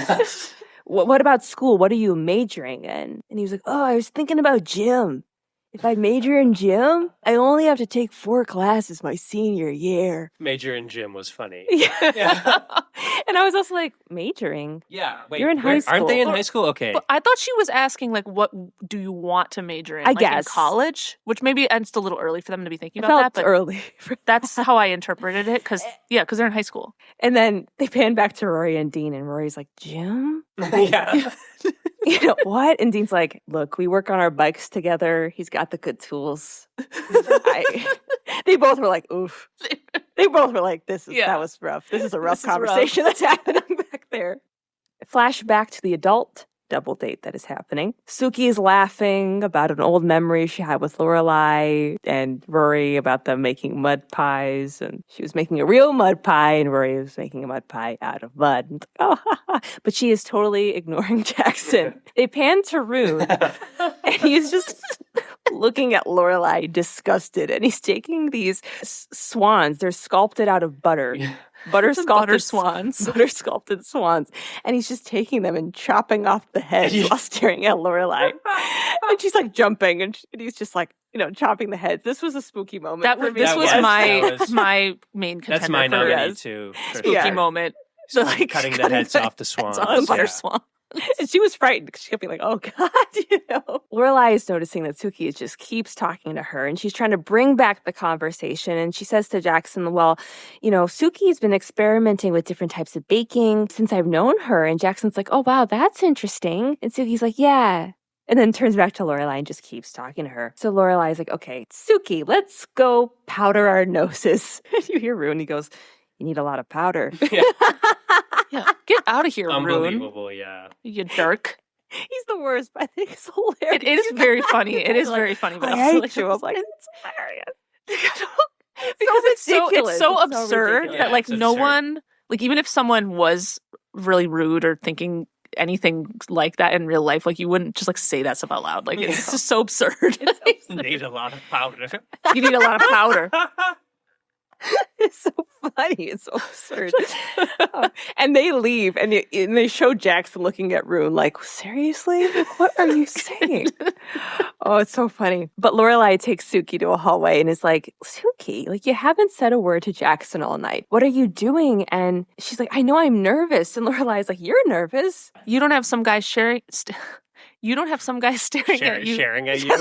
What about school? What are you majoring in? And he was like, oh, I was thinking about gym. If I major in gym, I only have to take 4 classes my senior year. Major in gym was funny. Yeah. And I was also like, majoring? Yeah. Wait, You're in high Aren't they in school. high school? Okay. but I thought she was asking like, what do you want to major in? I Like, in guess. college, which maybe it's a little early for them to be thinking It about felt that. But early. that's how I interpreted it. Because they're in high school. And then they pan back to Rory and Dean, and Rory's like, gym? yeah. You know what? And Dean's like, look, we work on our bikes together. He's got the good tools. They both were like, oof. They both were like, that was rough. This is a rough This is rough. conversation that's happening back there. Flashback to the adult double date that is happening. Suki is laughing about an old memory she had with Lorelai and Rory about them making mud pies. And she was making a real mud pie and Rory was making a mud pie out of mud. And it's like, oh, ha, ha. But she is totally ignoring Jackson. They pan to Rune and he's just looking at Lorelai disgusted. And he's taking these swans. They're sculpted out of butter. Butter sculpted swans. Butter sculpted swans. And he's just taking them and chopping off the heads while staring at Lorelai. And she's like jumping and he's just like, chopping the heads. This was a spooky moment. This was my main contender. That's my for nominee too. for spooky sure. moment. So like Cutting the heads off the swans. off the butter Yeah. swan. And she was frightened because she kept being like, oh God, Lorelai is noticing that Suki just keeps talking to her and she's trying to bring back the conversation. And she says to Jackson, well, Suki's been experimenting with different types of baking since I've known her. And Jackson's like, oh, wow, that's interesting. And Suki's like, yeah. And then turns back to Lorelai and just keeps talking to her. So Lorelai's like, okay, Suki, let's go powder our noses. You hear Rune, he goes, you need a lot of powder. Yeah. Yeah, get out of here, Rune. Unbelievable, yeah. You jerk. He's the worst, but I think it's hilarious. It is very funny. It is very funny. But I also, hate you. I'm like, it's hilarious. because it's so ridiculous. absurd ridiculous. that like it's no absurd. one, like even if someone was really rude or thinking anything like that in real life, like you wouldn't just like say that stuff out loud. Like it's just so absurd. Need a lot of powder. You need a lot of powder. It's so funny. It's so absurd. And they leave, and they show Jackson looking at Rune like, seriously? Like, what are you saying? Oh, it's so funny. But Lorelai takes Suki to a hallway and is like, Suki, like you haven't said a word to Jackson all night. What are you doing? And she's like, I know I'm nervous. And Lorelai's like, you're nervous? You don't have some guy staring at you. Sharing at you.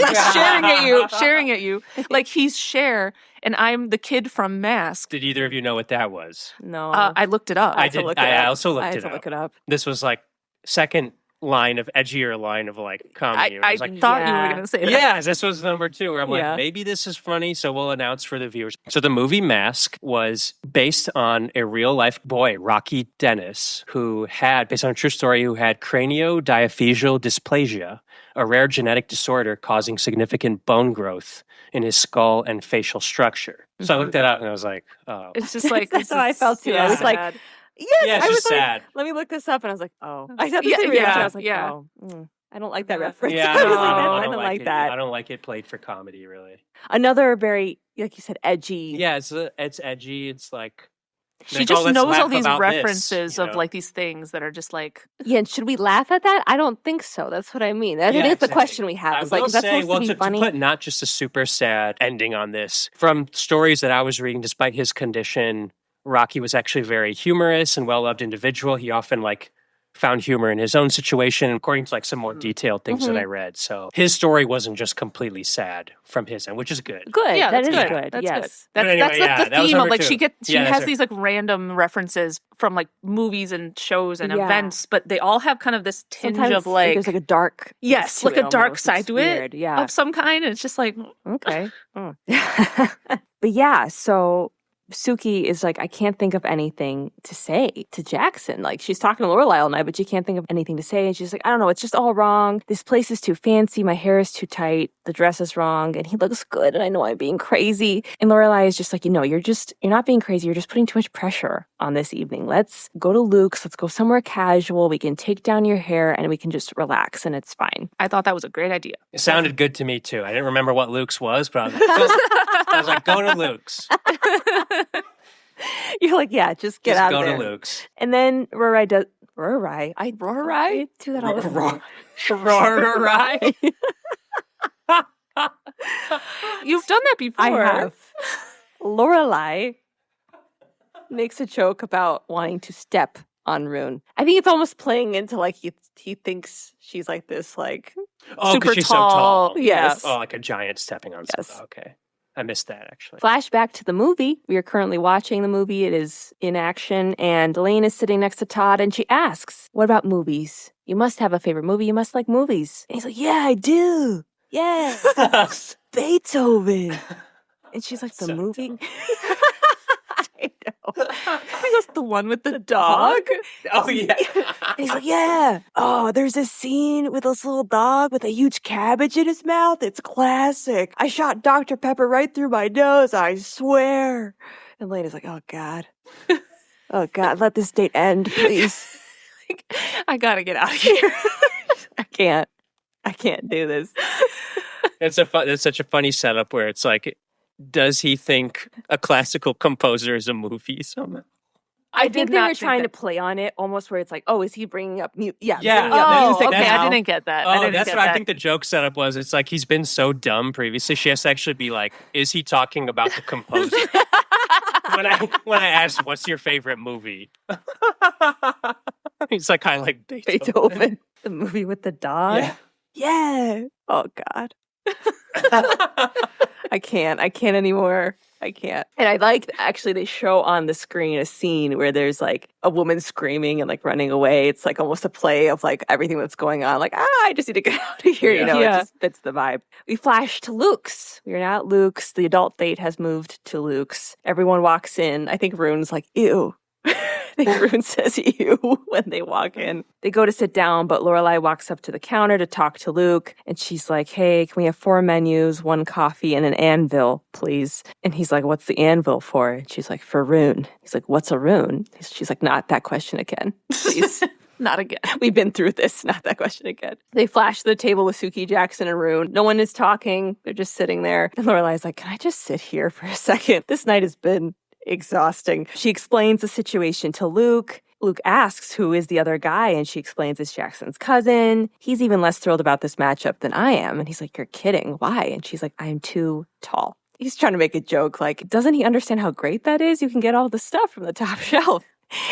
Sharing at you. Like he's Cher and I'm the kid from Mask. Did either of you know what that was? No. I looked it up. I did. I also looked I had it to up. look it up. This was like second edgier line of like comedy. where I was like, thought you yeah. were going to say that. yeah, this was number 2 where I'm Yeah. like, maybe this is funny, so we'll announce for the viewers. So the movie Mask was based on a real life boy, Rocky Dennis, based on a true story, who had craniodiaphyseal dysplasia, a rare genetic disorder causing significant bone growth in his skull and facial structure. So I looked that up and I was like, oh. It's just like That's how I felt too. I was like, sad. yes, Yeah, it's I was just like, sad. let me look this up. And I was like, oh. I had the Yeah, same reaction. yeah, I was like, yeah. oh, I don't like that reference. Yeah, I was like, no, I don't like it. that. I don't like it played for comedy, really. Another very, like you said, edgy. Yeah, it's edgy. It's like She like, just let's knows laugh all these about this, references you of know? like these things that are just like Yeah, and should we laugh at that? I don't think so. That's what I mean. That Yeah, it is the exactly. question we have. I It's like, will is that say, supposed to be funny? to put not just a super sad ending on this, from stories that I was reading, despite his condition, Rocky was actually a very humorous and well-loved individual. He often like found humor in his own situation, according to like some more detailed things that I read. So his story wasn't just completely sad from his end, which is good. Good. Yeah, that that's is good. good. That's Yes. good. But anyway, That's yeah, the that was theme of number like two. she has these like random references from like movies and shows and events, but they all have kind of this tinge Sometimes of like there's like a dark yes, like a dark side It's to weird. it Yeah. of some kind. And it's just like Okay. But yeah, so Suki is like, I can't think of anything to say to Jackson. Like, she's talking to Lorelai all night, but she can't think of anything to say. And she's like, I don't know, it's just all wrong. This place is too fancy. My hair is too tight. The dress is wrong. And he looks good. And I know I'm being crazy. And Lorelai is just like, you're not being crazy. You're just putting too much pressure on this evening. Let's go to Luke's. Let's go somewhere casual. We can take down your hair and we can just relax and it's fine. I thought that was a great idea. It sounded good to me too. I didn't remember what Luke's was, but I was like, go to Luke's. You're like, yeah, just get Just out go of there. to Luke's. And then Rorai does... Rorai? I do that all the time. Rorai. You've done that before. I have. Lorelai makes a joke about wanting to step on Rune. I think it's almost playing into like he thinks she's like this, like Oh, super because she's tall. so tall. Yes. Oh, like a giant stepping on Yes. something. Okay. I missed that, actually. Flashback to the movie. We are currently watching the movie. It is in action, and Elaine is sitting next to Todd, and she asks, "What about movies? You must have a favorite movie. You must like movies." And he's like, "Yeah, I do. Yeah, Beethoven." And she's like, "The So movie?" dumb. I know. I think that's the one with the dog. Oh, yeah. And he's like, "Yeah. Oh, there's a scene with this little dog with a huge cabbage in his mouth. It's classic. I shot Dr. Pepper right through my nose, I swear." And Lena's like, "Oh, God. Oh, God, let this date end, please." Like, I gotta get out of here. I can't do this. It's such a funny setup where it's like, does he think a classical composer is a movie somehow? I think they not were think trying that. to play on it almost where it's like, oh, is he bringing up mute? Yeah. Yeah. bringing up Oh, music okay. that's I now. didn't get that. I Oh, didn't that's get what that. I think the joke setup was. It's like he's been so dumb previously. She has to actually be like, is he talking about the composer? when I asked, what's your favorite movie? He's like, I like Beethoven. Beethoven. The movie with the dog. Yeah. Yeah. Oh, God. I can't anymore. I can't. And I like, actually, they show on the screen a scene where there's like a woman screaming and like running away. It's like almost a play of like everything that's going on. Like, I just need to get out of here. You know, Yeah. it just fits the vibe. We flash to Luke's. We are now at Luke's. The adult date has moved to Luke's. Everyone walks in. I think Rune's like, ew. I think Rune says ew when they walk in. They go to sit down, but Lorelai walks up to the counter to talk to Luke. And she's like, "Hey, can we have 4 menus, 1 coffee, and an anvil, please?" And he's like, "What's the anvil for?" And she's like, "For Rune." He's like, "What's a rune?" She's like, "Not that question again, please." Not again. We've been through this. Not that question again. They flash to the table with Suki, Jackson, and Rune. No one is talking. They're just sitting there. And Lorelai's like, "Can I just sit here for a second? This night has been exhausting." She explains the situation to Luke. Luke asks who is the other guy, and she explains it's Jackson's cousin. He's even less thrilled about this matchup than I am. And he's like, "You're kidding. Why?" And she's like, "I'm too tall." He's trying to make a joke like, doesn't he understand how great that is? You can get all the stuff from the top shelf.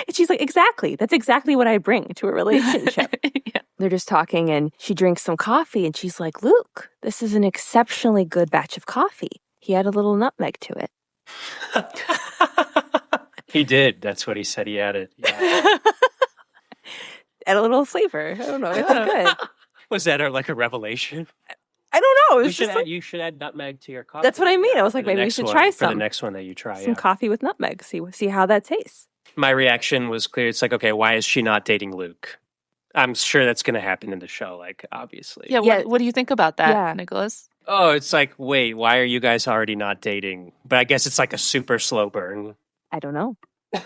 And she's like, "Exactly. That's exactly what I bring to a relationship." Yeah. They're just talking, and she drinks some coffee, and she's like, "Luke, this is an exceptionally good batch of coffee. He had a little nutmeg to it." He did. That's what he said he added. Yeah. Add a little flavor. I don't know. It's good. Was that like a revelation? I don't know. It You was should just like, you should add nutmeg to your coffee. that's what I mean. I was For like, the maybe we next should one- try for the some. next one that you try. Some coffee with nutmeg. See how that tastes. My reaction was clear. It's like, okay, why is she not dating Luke? I'm sure that's going to happen in the show, like, obviously. Yeah. Yeah. What do you think about that, Yeah. Nicholas? Oh, it's like, wait, why are you guys already not dating? But I guess it's like a super slow burn. I don't know. So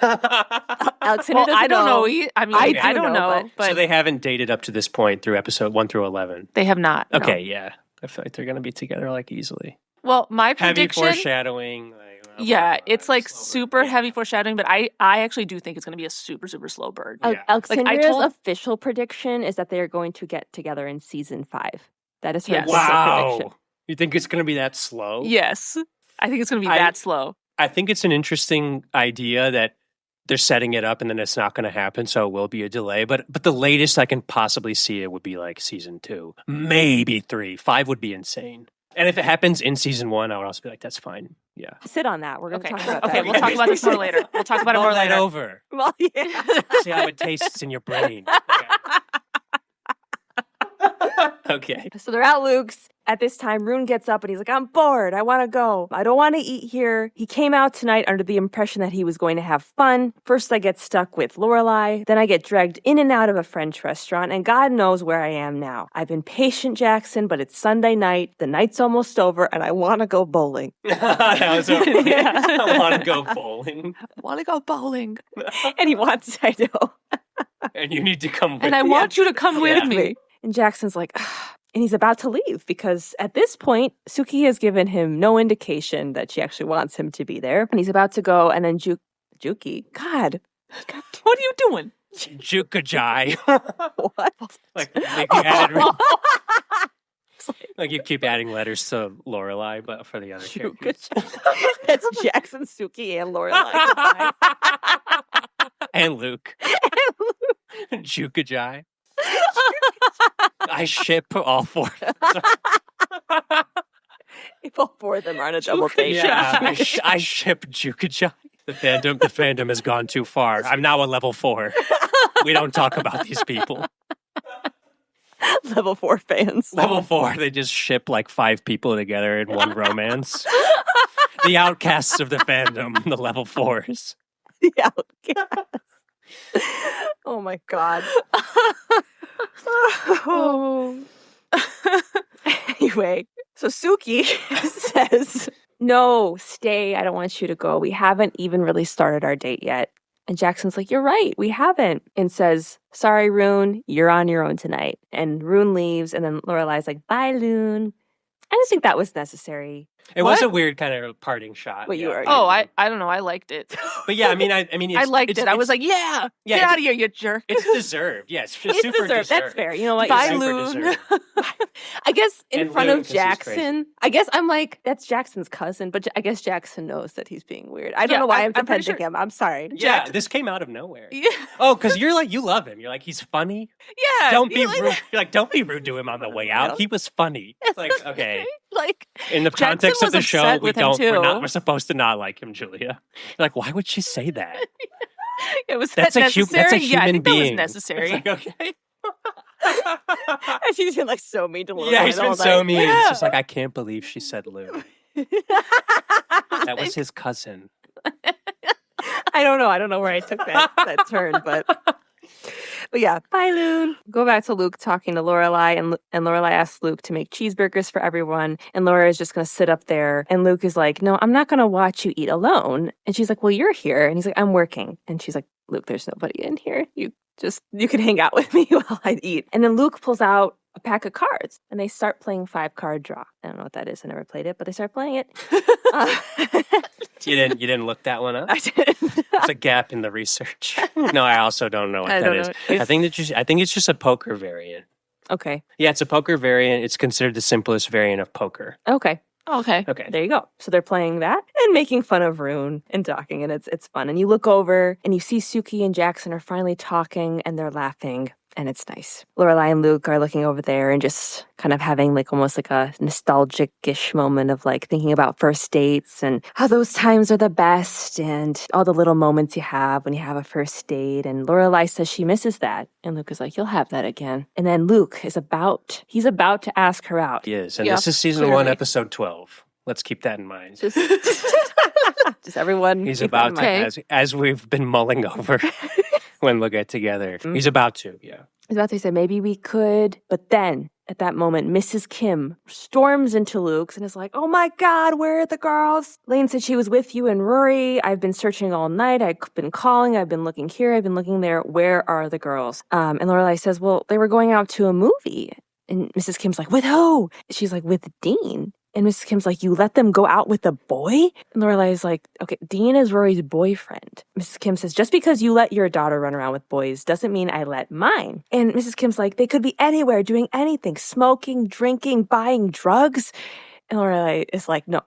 Alexander Well, doesn't I don't know. know. I mean, I I do don't know, know, but they haven't dated up to this point through episode 1 through 11. they have not. no. Okay, yeah. I feel like they're going to be together like easily. Well, my Heavy prediction. foreshadowing. Yeah, it's like slow burn. super Yeah. heavy foreshadowing, but I actually do think it's going to be a super slow burn. Yeah. Alexandria's told- official prediction is that they are going to get together in season 5. That is her Yes. official prediction. Wow. You think it's going to be that slow? Yes, I think it's going to be I- that slow. I think it's an interesting idea that they're setting it up and then it's not going to happen, so it will be a delay. But the latest I can possibly see it would be like season 2, maybe 3. 5 would be insane. And if it happens in season 1, I would also be like, that's fine. Yeah. Sit on that. We're going to talk about Okay, that. we'll talk about this more later. We'll talk about it more later. Over. Well, yeah. See how it tastes in your brain. Okay. So they're at Luke's. At this time, Rune gets up and he's like, I'm bored. I want to go. I don't want to eat here. He came out tonight under the impression that he was going to have fun. First, I get stuck with Lorelai. Then I get dragged in and out of a French restaurant, and God knows where I am now. I've been patient, Jackson, but it's Sunday night. The night's almost over, and I want to go bowling. That was okay. Yeah. I want to go bowling. I want to go bowling. And he wants, I know. And you need to come with And I me. want you to come with me. And Jackson's like, "Ugh." And he's about to leave because at this point, Suki has given him no indication that she actually wants him to be there. And he's about to go, and then Juki, God, What are you doing? Jukajai. what? Like maybe added, like you keep adding letters to Lorelai, but for the other characters. That's Jackson, Suki, and Lorelai. And Luke. Jukajai. I ship all 4. If all 4 of them are on a double date. Yeah, I ship Jukajai. The fandom has gone too far. I'm now a level 4. We don't talk about these people. Level 4 fans. Level 4, they just ship like 5 people together in one romance. The outcasts of the fandom, the level 4s. The outcast. Oh my God. Oh. Anyway, so Suki says, no, stay. I don't want you to go. We haven't even really started our date yet. And Jackson's like, you're right. We haven't. And says, sorry, Rune, you're on your own tonight. And Rune leaves. And then Lorelai's like, bye, Rune. I just think that was necessary. It was a weird kind of parting shot. What you are- Oh, I don't know. I liked it. But yeah, I mean, I liked it. I was like, yeah, get out of here, you jerk. it's deserved. Yeah, it's super It's deserved. That's fair. You know what? Bye, You're Super Loon. deserved. I guess in And front Loon, of 'cause he's Jackson, I guess I'm like, that's Jackson's cousin, but I guess Jackson knows that he's being weird. I don't Yeah, know why I'm I'm pretty defending him. I'm sorry. Yeah, this came out of nowhere. Yeah. Oh, because you're like, you love him. You're like, he's funny. Yeah. Don't be you like- rude. You're like, don't be rude to him on the way out. He was funny. It's like, okay. Like, In the Jackson context of was the show, upset we with him, don't. too. We're supposed to not like him, Julia. You're like, why would she say that? it was That's that a human. necessary. That's a Yeah, I human think that was being. necessary. It's like, okay. And she's been like so mean to Lorelai. Yeah, he's all been so night. mean. Yeah. It's just like, I can't believe she said Lou. That was his cousin. I don't know. I don't know where I took that turn, but yeah. Bye, Loon. Go back to Luke talking to Lorelai, and Lorelai asks Luke to make cheeseburgers for everyone, and Laura is just going to sit up there, and Luke is like, no, I'm not going to watch you eat alone. And she's like, well, you're here. And he's like, I'm working. And she's like, Luke, there's nobody in here. You can hang out with me while I eat. And then Luke pulls out a pack of cards, and they start playing 5-card draw. I don't know what that is. I never played it, but they start playing it. You didn't look that one up? I didn't. It's a gap in the research. No, I also don't know what I that don't is. know. I think it's just a poker variant. Okay. Yeah, it's a poker variant. It's considered the simplest variant of poker. Okay. Okay. Okay. There you go. So they're playing that and making fun of Rune and talking, and it's fun. And you look over and you see Suki and Jackson are finally talking and they're laughing, and it's nice. Lorelai and Luke are looking over there and just kind of having like almost like a nostalgic-ish moment of like thinking about first dates and how those times are the best and all the little moments you have when you have a first date. And Lorelai says she misses that. And Luke is like, you'll have that again. And then Luke is about to ask her out. He is. And Yeah, this is season clearly. 1, episode 12. Let's keep that in mind. Just everyone. He's keep that in about mind. to, as we've been mulling over when we'll get together. Mm. He's about to, yeah. He's about to say, maybe we could. But then, at that moment, Mrs. Kim storms into Luke's and is like, oh my God, where are the girls? Lane said she was with you and Rory. I've been searching all night. I've been calling. I've been looking here. I've been looking there. Where are the girls? And Lorelai says, well, they were going out to a movie. And Mrs. Kim's like, with who? She's like, with Dean. And Mrs. Kim's like, you let them go out with a boy? And Lorelai is like, okay, Dean is Rory's boyfriend. Mrs. Kim says, just because you let your daughter run around with boys doesn't mean I let mine. And Mrs. Kim's like, they could be anywhere doing anything, smoking, drinking, buying drugs. And Lorelai is like, no,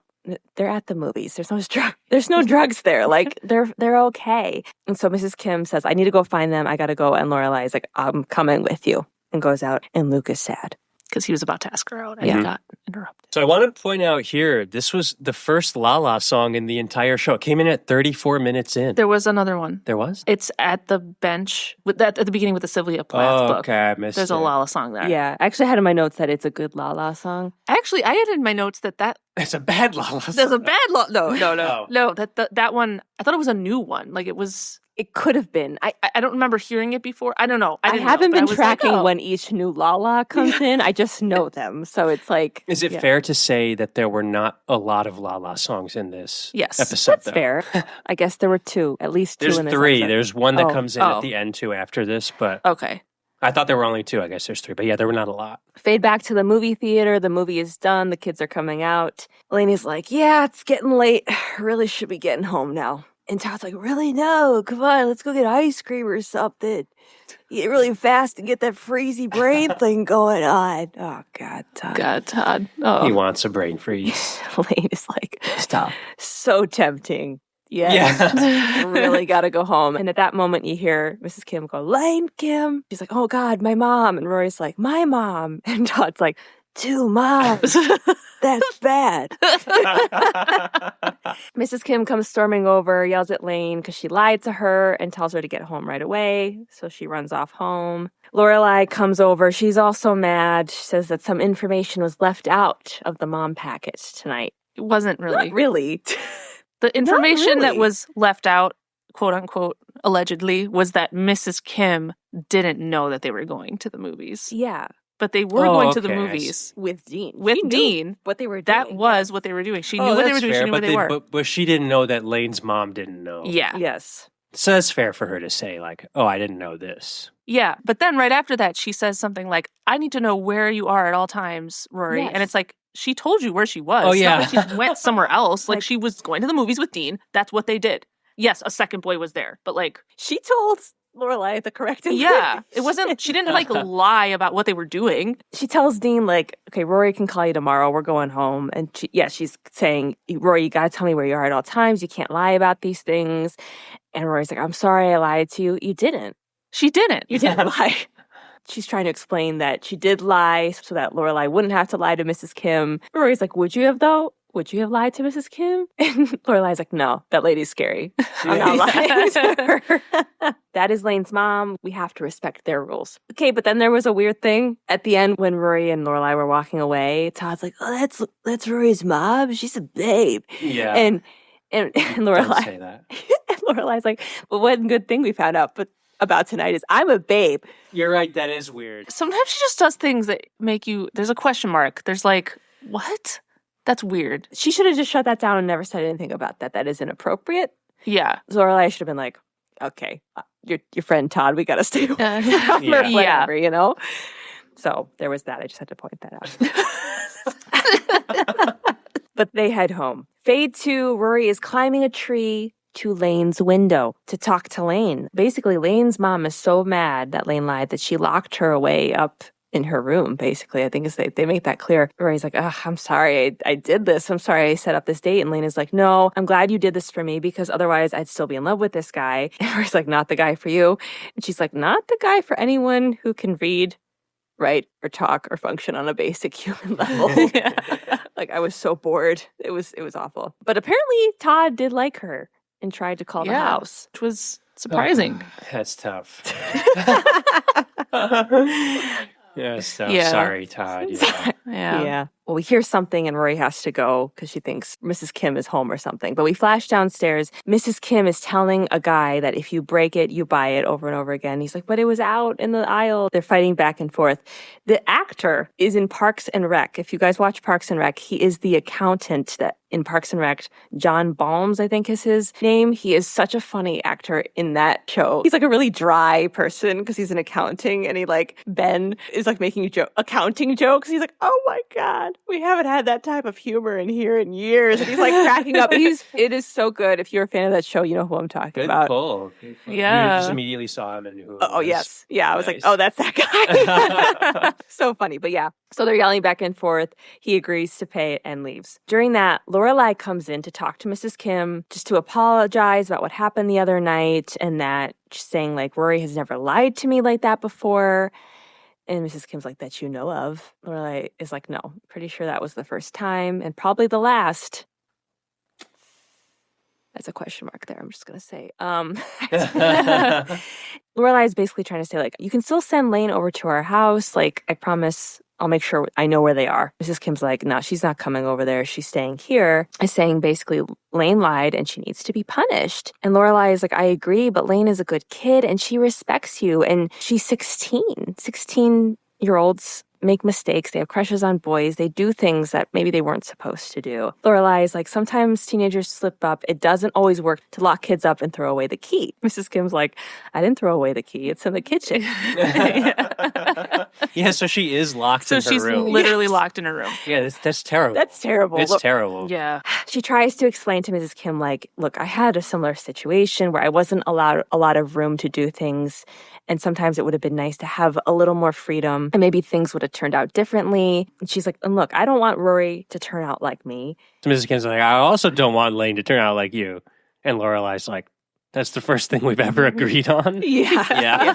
they're at the movies. There's no drugs there. Like, they're okay. And so Mrs. Kim says, I need to go find them. I got to go. And Lorelai is like, I'm coming with you. And goes out. And Luke is sad. Because he was about to ask her out and he got interrupted. So I want to point out here, this was the first La La song in the entire show. It came in at 34 minutes in. There was another one. There was? It's at the bench, at the beginning with the Sylvia Plath book. Okay, I missed There's it. a La La song there. Yeah. I actually had in my notes that it's a good La La song. Actually, I had in my notes that It's a bad La La song. there's a bad No, Oh. no. That one, I thought it was a new one. Like, it was... It could have been. I don't remember hearing it before. I don't know. I didn't haven't know, but been I was like, tracking oh. when each new La comes in. I just know them. So it's like... Is it fair to say that there were not a lot of La La songs in this episode? That's fair. I guess there were two, at least two There's in this three. episode. There's one that comes in at the end too after this, but Okay. I thought there were only two. I guess there's three, but yeah, there were not a lot. Fade back to the movie theater. The movie is done. The kids are coming out. Lainey's like, yeah, it's getting late. Really should be getting home now. And Todd's like, really? No, come on, let's go get ice cream or something. Get really fast and get that freezy brain thing going on. Oh, God, Todd. God, Todd. Oh. He wants a brain freeze. Lane is like, Stop. so tempting. Yes. Really got to go home. And at that moment, you hear Mrs. Kim go, Lane, Kim. She's like, oh, God, my mom. And Rory's like, my mom. And Todd's like, two moms. That's bad. Mrs. Kim comes storming over, yells at Lane because she lied to her and tells her to get home right away. So she runs off home. Lorelai comes over. She's also mad. She says that some information was left out of the mom package tonight. It wasn't really. Not really. The information that really. was left out, quote unquote, allegedly, was that Mrs. Kim didn't know that they were going to the movies. Yeah. But they were going to the okay, I movies With Dean. with She knew Dean. what they were doing. That was what they were doing. She knew what they were doing. She knew what they were. But she didn't know that Lane's mom didn't know. Yeah. Yes. So that's fair for her to say, like, oh, I didn't know this. Yeah. But then right after that, she says something like, I need to know where you are at all times, Rory. Yes. And it's like, she told you where she was. Oh, It's not yeah. like she went somewhere else. Like, she was going to the movies with Dean. That's what they did. Yes, a second boy was there. But like, She told Lorelai the correct information. yeah, it wasn't, she didn't like lie about what they were doing. She tells Dean, like, okay, Rory can call you tomorrow. We're going home. And she's saying, Rory, you got to tell me where you are at all times. You can't lie about these things. And Rory's like, I'm sorry I lied to you. You didn't. She didn't. You didn't lie. She's trying to explain that she did lie so that Lorelai wouldn't have to lie to Mrs. Kim. Rory's like, would you have, though? Would you have lied to Mrs. Kim? And Lorelai's like, no, that lady's scary. I'm not lying to her. That is Lane's mom. We have to respect their rules. Okay, but then there was a weird thing. At the end, when Rory and Lorelai were walking away, Todd's like, oh, that's Rory's mom. She's a babe. Yeah. And Don't Lorelai, say that. and Lorelai's like, well, one good thing we found out about tonight is I'm a babe. You're right. That is weird. Sometimes she just does things that make you, there's a question mark. There's like, what? That's weird. She should have just shut that down and never said anything about that. That is inappropriate. Yeah. Lorelai should have been like, okay, your friend Todd, we got to stay away from her, Yeah. whatever, you know? So there was that. I just had to point that out. But they head home. Fade to Rory is climbing a tree to Lane's window to talk to Lane. Basically, Lane's mom is so mad that Lane lied that she locked her away up in her room, basically. I think they make that clear. Rory's like, ugh, I'm sorry I did this. I'm sorry I set up this date. And Lane is like, no, I'm glad you did this for me because otherwise I'd still be in love with this guy. And Rory's like, not the guy for you. And she's like, not the guy for anyone who can read, write, or talk, or function on a basic human level. Like, I was so bored. It was awful. But apparently Todd did like her and tried to call the house. Which was surprising. That's tough. Yes. Yeah. Sorry, Todd. Yeah. Yeah. Well, we hear something and Rory has to go because she thinks Mrs. Kim is home or something. But we flash downstairs. Mrs. Kim is telling a guy that if you break it, you buy it over and over again. He's like, but it was out in the aisle. They're fighting back and forth. The actor is in Parks and Rec. If you guys watch Parks and Rec, he is the accountant that in Parks and Rec. John Balmes, I think is his name. He is such a funny actor in that show. He's like a really dry person because he's in accounting and Ben is like making accounting jokes. He's like, oh my God. We haven't had that type of humor in here in years. And he's like cracking up. It is so good. If you're a fan of that show, you know who I'm talking Good about. pull. Good pull. Yeah. You just immediately saw him and knew who it Oh, was. yes. Yeah, I was like, Nice. oh, that's that guy. So funny. But yeah, so they're yelling back and forth. He agrees to pay it and leaves. During that, Lorelai comes in to talk to Mrs. Kim just to apologize about what happened the other night and that she's saying, like, Rory has never lied to me like that before. And Mrs. Kim's like, that you know of. Lorelai is like, no, pretty sure that was the first time and probably the last. That's a question mark there, I'm just going to say. Lorelai is basically trying to say, like, you can still send Lane over to our house. Like, I promise I'll make sure I know where they are. Mrs. Kim's like, no, she's not coming over there. She's staying here. Is saying basically Lane lied and she needs to be punished. And Lorelai is like, I agree, but Lane is a good kid and she respects you. And she's 16. 16-year-olds make mistakes. They have crushes on boys. They do things that maybe they weren't supposed to do. Lorelai is like, sometimes teenagers slip up. It doesn't always work to lock kids up and throw away the key. Mrs. Kim's like, I didn't throw away the key. It's in the kitchen. Yeah, so she is locked in her she's room. lotally locked in her room. Yeah, that's terrible. That's terrible. It's Look, terrible. Yeah. she tries to explain to Mrs. Kim, like, look, I had a similar situation where I wasn't allowed a lot of room to do things. And sometimes it would have been nice to have a little more freedom and maybe things would have turned out differently. And she's like, and look, I don't want Rory to turn out like me. So Mrs. Kim's like, I also don't want Lane to turn out like you. And Lorelai's like, that's the first thing we've ever agreed on. Yeah. Yeah.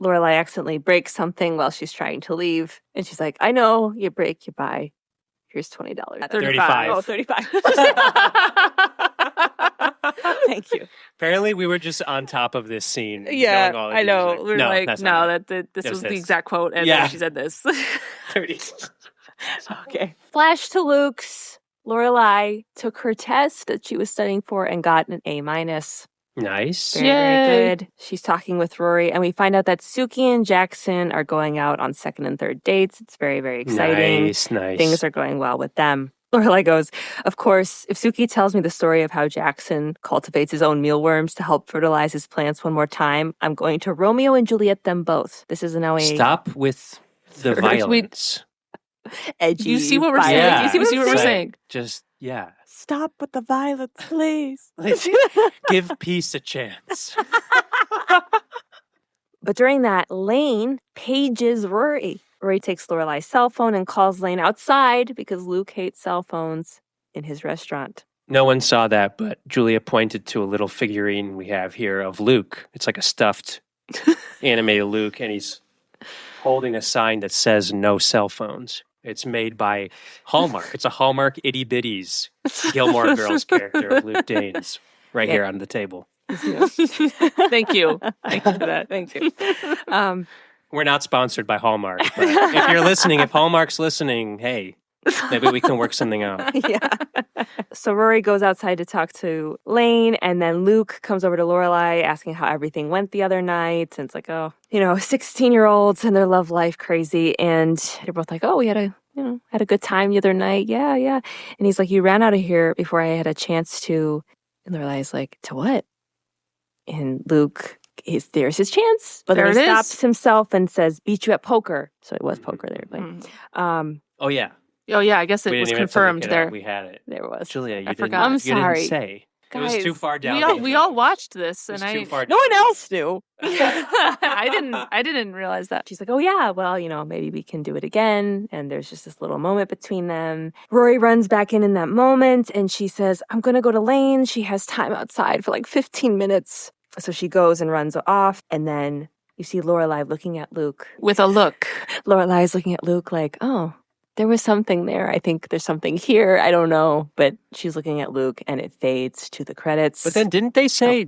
Lorelai accidentally breaks something while she's trying to leave. And she's like, I know, you break, you buy. Here's $20. 35. Oh, 35. Thank you. Apparently, we were just on top of this scene. Yeah, going all I know. like, We were no, like, that's no, not this There's was the this. exact quote, and Yeah. then she said this. 30. Okay. Flash to Luke's. Lorelai took her test that she was studying for and got an A-. Nice. Very, Yay. very good. She's talking with Rory, and we find out that Suki and Jackson are going out on second and third dates. It's very, very exciting. Nice. Things are going well with them. Lorelai goes, of course, if Suki tells me the story of how Jackson cultivates his own mealworms to help fertilize his plants one more time, I'm going to Romeo and Juliet them both. This is now a Stop with the violence. edgy. You see what we're saying? Yeah. You see what we're It's like, saying? Just, yeah. Stop with the violence, please. Give peace a chance. But during that, Lane pages Rory. Rory takes Lorelai's cell phone and calls Lane outside because Luke hates cell phones in his restaurant. No one saw that, but Julia pointed to a little figurine we have here of Luke. It's like a stuffed animated Luke, and he's holding a sign that says no cell phones. It's made by Hallmark. It's a Hallmark Itty Bitties Gilmore Girls character of Luke Danes right here on the table. Thank you. Thank you for that. Thank you. We're not sponsored by Hallmark, but if you're listening, if Hallmark's listening, hey, maybe we can work something out. Yeah. So Rory goes outside to talk to Lane, and then Luke comes over to Lorelai asking how everything went the other night. And it's like, 16-year-olds and their love life crazy. And they're both like, oh, we had a good time the other night. Yeah, yeah. And he's like, you ran out of here before I had a chance to. And Lorelai's like, to what? And Luke, there's his chance. But There then he it is. stops himself and says, beat you at poker. So it was poker they were playing. Oh, yeah. Oh yeah, I guess it We was didn't even have to look confirmed it up. there. We had it. There was. Julia, you forgot. I'm you sorry. didn't say. It was Guys, too far down. We all watched this, It was and too far No down. one else knew. I didn't realize that. She's like, oh yeah, well, maybe we can do it again. And there's just this little moment between them. Rory runs back in that moment and she says, I'm going to go to Lane. She has time outside for like 15 minutes. So she goes and runs off. And then you see Lorelai looking at Luke. With a look. Lorelai's looking at Luke like, oh, there was something there. I think there's something here. I don't know. But she's looking at Luke and it fades to the credits. But then didn't they say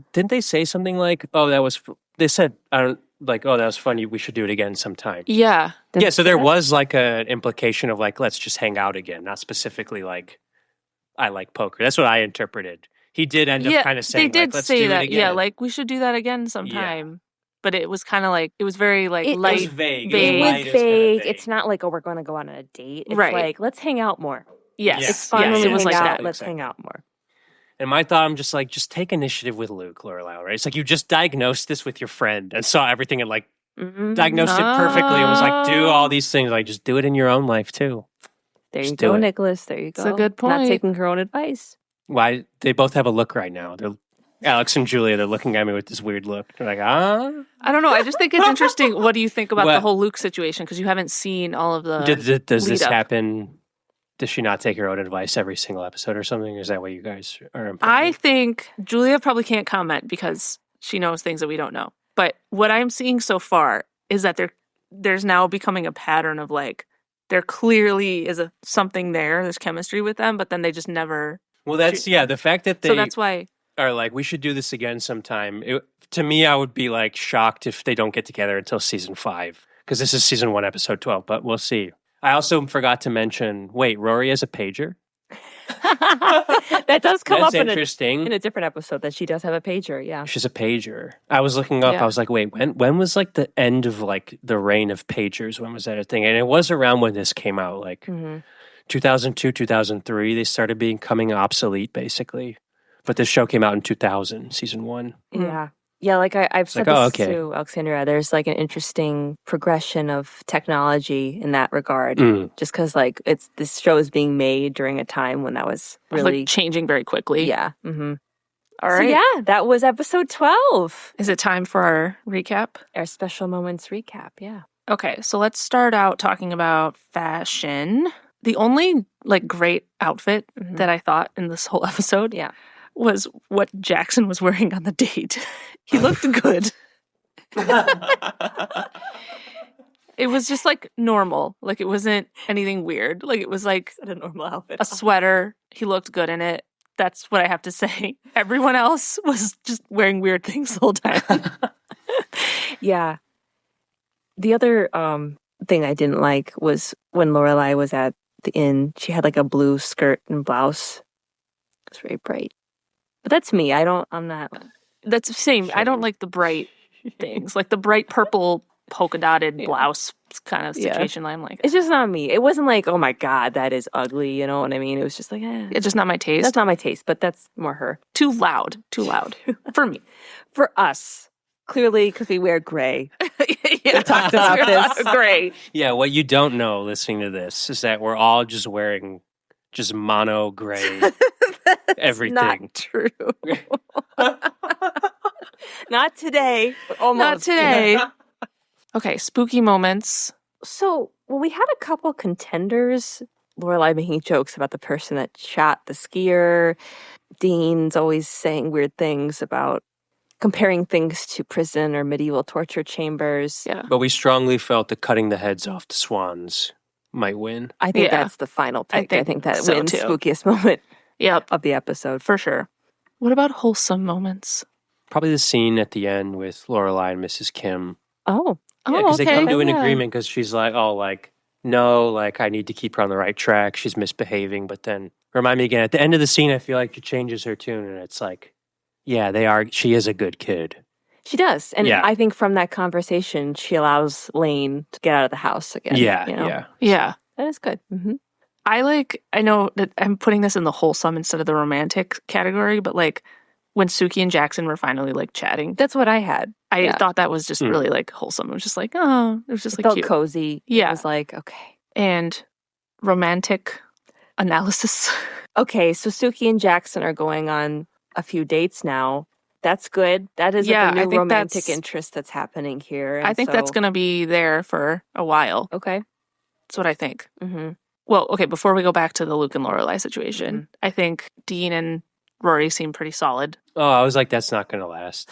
something like, oh, they said, that was funny. We should do it again sometime. Yeah. Yeah, so there was like an implication of like, let's just hang out again, not specifically like, I like poker. That's what I interpreted. He did end up kind of saying, they did let's say do that. it again. Yeah, like we should do that again sometime. But it was kind of like it was very like It light. It was vague. It was light, kinda vague. It's not like, oh, we're going to go on a date. It's Right. like, let's hang out more. Yes, Yes. It's fun yes, when it we was hang like out. that. Let's hang out more. And my thought, I'm just like, just take initiative with Luke, Lorelai, right? It's like you just diagnosed this with your friend and saw everything and like Mm-hmm. diagnosed it perfectly and was like, do all these things. Like, just do it in your own life too. There you Just do go, it. Nicholas. There you go. It's a good Not point. taking her own advice. Why? They both have a look right now. They're Alex and Julia. They're looking at me with this weird look. They're like, ah. I don't know. I just think it's interesting. What do you think about the What? whole Luke situation? Because you haven't seen all of the. Does this lead up. happen? Does she not take her own advice every single episode or something? Or is that what you guys are implying? I think Julia probably can't comment because she knows things that we don't know. But what I'm seeing so far is that there's now becoming a pattern of like there clearly is something there. There's chemistry with them, but then they just never. Well, that's the fact that they So that's why. are like, we should do this again sometime. To me, I would be like shocked if they don't get together until season 5 because this is season 1, episode 12. But we'll see. I also forgot to mention. Wait, Rory has a pager. That does come That's up interesting. in a different episode that she does have a pager. Yeah. She's a pager. I was looking up. Yeah. I was like, wait, when was like the end of like the reign of pagers? When was that a thing? And it was around when this came out, like 2002, 2003. They started becoming obsolete, basically. But this show came out in 2000, season 1. Yeah. Yeah, like I've said like, oh, this okay. to Alexandria. There's like an interesting progression of technology in that regard. Just because like this show is being made during a time when that was really like changing very quickly. yeah. Mm-hmm. All So right. yeah, that was episode 12. Is it time for our recap? Our special moments recap. Yeah. Okay, so let's start out talking about fashion. The only like great outfit that I thought in this whole episode Yeah. was what Jackson was wearing on the date. He looked good. It was just like normal. Like it wasn't anything weird. Like it was like a normal outfit. a sweater. He looked good in it. That's what I have to say. Everyone else was just wearing weird things the whole time. Yeah. The other thing I didn't like was when Lorelai was at the inn. She had like a blue skirt and blouse. It was very bright. But that's me. I'm not. That's the same. I don't like the bright things. Like the bright purple polka dotted blouse kind of Yeah. situation. I'm like, It's just not me. It wasn't like, oh my God, that is ugly. You know what I mean? It was just like, it's just not my taste. that's not my taste, but that's more her. Too loud for me. For us, clearly, because we wear gray. Yeah, talked about this. Great. Yeah, what you don't know listening to this is that we're all just wearing just mono gray everything. Not true. Not today, but almost. Not today. Okay, spooky moments. So, well, we had a couple contenders. Lorelai making jokes about the person that shot the skier. Dean's always saying weird things about comparing things to prison or medieval torture chambers. Yeah. But we strongly felt that cutting the heads off the swans might win. I think Yeah. that's the final pick. I think that so, wins too. spookiest moment Yep, of the episode. for sure. What about wholesome moments? Probably the scene at the end with Lorelai and Mrs. Kim. Oh, Yeah, because they come to an Yeah. agreement because she's like, oh, like, no, like, I need to keep her on the right track. She's misbehaving. But then, remind me again, at the end of the scene, I feel like she changes her tune and it's like, yeah, she is a good kid. she does. And Yeah. I think from that conversation, she allows Lane to get out of the house again. Yeah, you know? yeah. Yeah. That is good. Mm-hmm. I know that I'm putting this in the wholesome instead of the romantic category, but like when Suki and Jackson were finally like chatting, That's what I had. I thought that was just really like wholesome. It was just like, oh, it was just It like felt cute. cozy. Yeah. It was like, okay. And romantic analysis. Okay, so Suki and Jackson are going on a few dates now. That's good. That is Yeah, like a I new think romantic that's- interest that's happening here. I think that's going to be there for a while. Okay. That's what I think. Mm-hmm. Well, okay, before we go back to the Luke and Lorelai situation, I think Dean and Rory seem pretty solid. Oh, I was like, that's not going to last.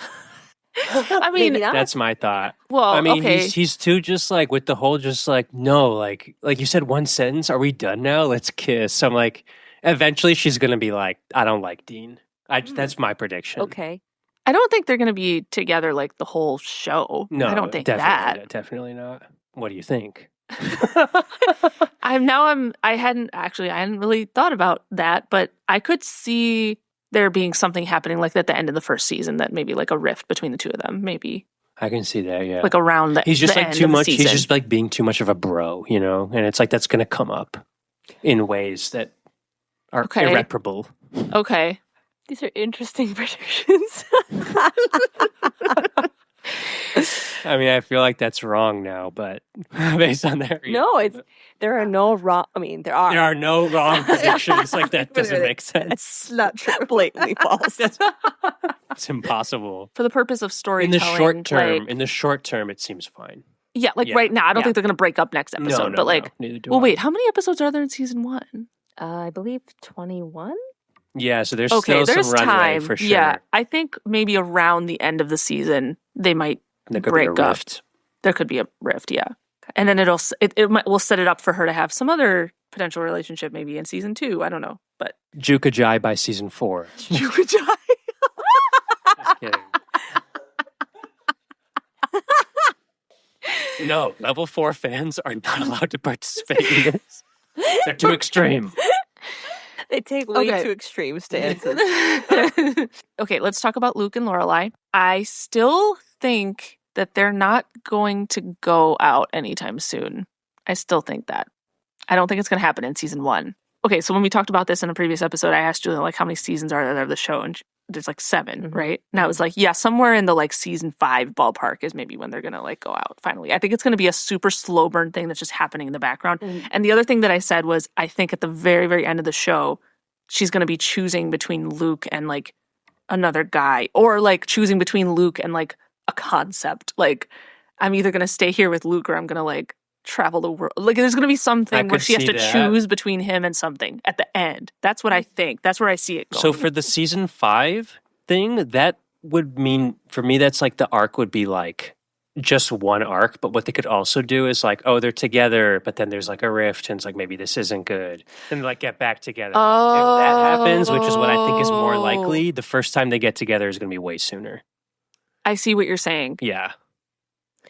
I mean, Maybe not. That's my thought. well, I mean, okay. he's too just like with the whole just like, no, like you said one sentence, are we done now? Let's kiss. I'm like, eventually she's going to be like, I don't like Dean. That's my prediction. Okay. I don't think they're going to be together like the whole show. No, I don't think that. Definitely not. What do you think? I hadn't really thought about that, but I could see there being something happening like at the end of the first season that maybe like a rift between the two of them, maybe I can see that, yeah. like around the He's just the like end too of the much. He's season. just like being too much of a bro, you know? And it's like that's going to come up in ways that are Okay. irreparable. Okay. These are interesting predictions. I mean, I feel like that's wrong now, but based on that, No, there are no wrong. I mean, there are. There are no wrong predictions. Like that doesn't make sense. It's not true. Blatantly false. It's impossible. For the purpose of storytelling. In the short term, it seems fine. Yeah, right now, I don't think they're going to break up next episode. No, but like, neither do well, I. wait, how many episodes are there in season 1? I believe 21. Yeah, so there's still there's some runway time for sure. Yeah, I think maybe around the end of the season they might break up. There could be a rift, yeah, and then we'll set it up for her to have some other potential relationship maybe in season 2. I don't know, but Jukajai by season 4. Jukajai. Just kidding. No, level 4 fans are not allowed to participate in this. They're too extreme. They take way too extreme stances. Okay, let's talk about Luke and Lorelai. I still think that they're not going to go out anytime soon. I still think that. I don't think it's going to happen in season 1. Okay, so when we talked about this in a previous episode, I asked Julia, like, how many seasons are there of the show? And there's like 7, right? And I was like, yeah, somewhere in the like season 5 ballpark is maybe when they're going to like go out finally. I think it's going to be a super slow burn thing that's just happening in the background. And the other thing that I said was, I think at the very, very end of the show, she's going to be choosing between Luke and like another guy, or like choosing between Luke and like a concept. Like, I'm either going to stay here with Luke or I'm going to like travel the world. Like, there's going to be something where she has to choose between him and something at the end. That's what I think. That's where I see it going. So for the season 5 thing, that would mean, for me, that's like the arc would be like just one arc. But what they could also do is like, oh, they're together, but then there's like a rift and it's like, maybe this isn't good. And like get back together. If that happens, which is what I think is more likely, the first time they get together is going to be way sooner. I see what you're saying. Yeah.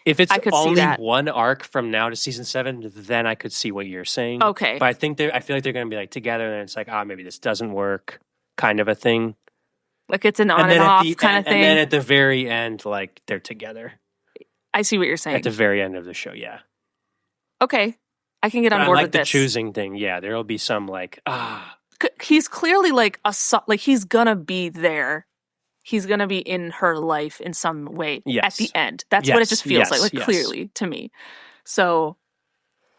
If it's only one arc from now to season 7, then I could see what you're saying. Okay. But I feel like they're going to be like together, and it's like, maybe this doesn't work, kind of a thing. Like it's an on and off kind of thing. And then at the very end, like they're together. I see what you're saying. At the very end of the show, yeah. Okay. I can get on board with this. Like the choosing thing, yeah. There'll be some like, He's clearly like he's going to be there. He's going to be in her life in some way at the end. That's what it just feels like clearly to me. So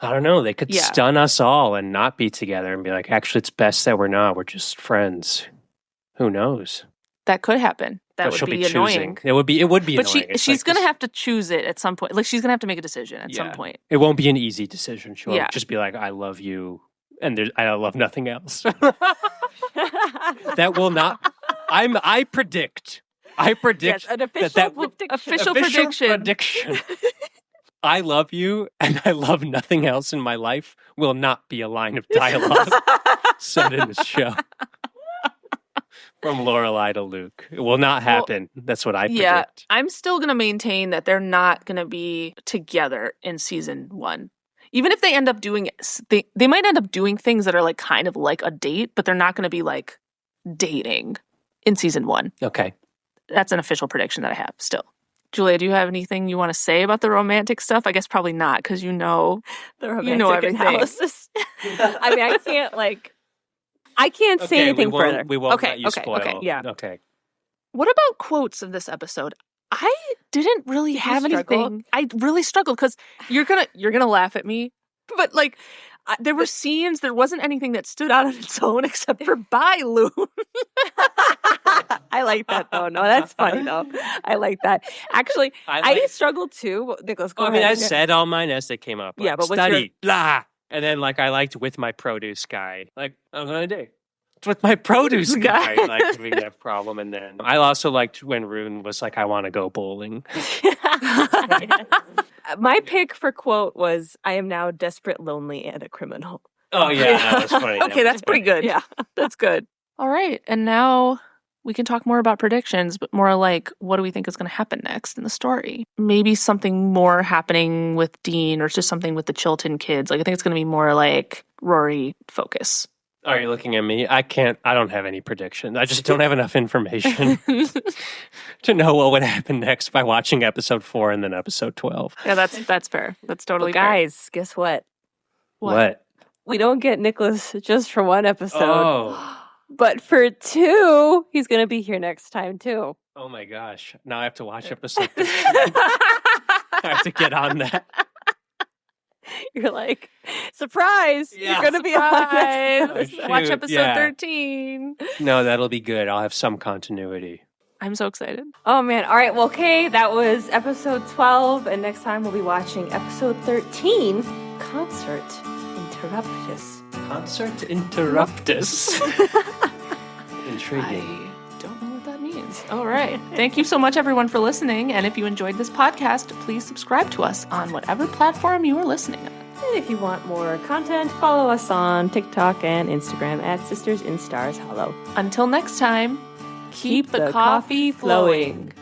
I don't know. They could stun us all and not be together and be like, actually, it's best that we're not. We're just friends. Who knows? That could happen. That would be annoying. It would be annoying. But she's going to have to choose it at some point. Like, she's going to have to make a decision at some point. It won't be an easy decision. She won't just be like, I love you, and I love nothing else. That will not... I predict yes, an official prediction. I love you and I love nothing else in my life will not be a line of dialogue said in the show. From Lorelai to Luke. It will not happen. That's what I predict. Yeah, I'm still going to maintain that they're not going to be together in season 1. Even if they end up doing it, they might end up doing things that are like kind of like a date, but they're not going to be like dating in season 1. Okay. That's an official prediction that I have still. Julia, do you have anything you want to say about the romantic stuff? I guess probably not, because the romantic analysis. I mean, I can't say anything further. We won't let you spoil. Okay. What about quotes of this episode? I didn't really have anything. I really struggled because you're gonna laugh at me, but like there were scenes. There wasn't anything that stood out on its own except for "Bye, Loon." I like that though. No, that's funny though. I like that. Actually, I struggled too. Nicholas, go ahead. I said all mine as they came up. Like, yeah, but study, blah. And then, like, I liked with my produce guy. Like, I'm going to do. It's with my produce guy. Like, we have a problem. And then I also liked when Rune was like, I want to go bowling. My pick for quote was, I am now desperate, lonely, and a criminal. Oh, yeah. That was funny. Okay, that's pretty good. Yeah, that's good. All right. And now we can talk more about predictions, but more like, what do we think is going to happen next in the story? Maybe something more happening with Dean or just something with the Chilton kids. Like, I think it's going to be more like Rory focus. Are you looking at me? I don't have any predictions. I just don't have enough information to know what would happen next by watching episode 4 and then episode 12. Yeah, that's fair. That's totally fair. Guys, guess what? What? We don't get Nicholas just for one episode. Oh. But for 2, he's going to be here next time too. Oh my gosh. Now I have to watch episode 13. I have to get on that. You're like, surprise! Yeah. You're gonna be on Surprise! next episode. Watch Shoot, episode yeah. 13. No, that'll be good. I'll have some continuity. I'm so excited. Oh man. All right. Well, okay. That was episode 12. And next time we'll be watching episode 13, Concert Interruptus. Concert Interruptus. Intriguing. I don't know what that means. All right. Thank you so much, everyone, for listening. And if you enjoyed this podcast, please subscribe to us on whatever platform you are listening on. And if you want more content, follow us on TikTok and Instagram at Sisters in Stars Hollow. Until next time, keep the the coffee coffee flowing. flowing.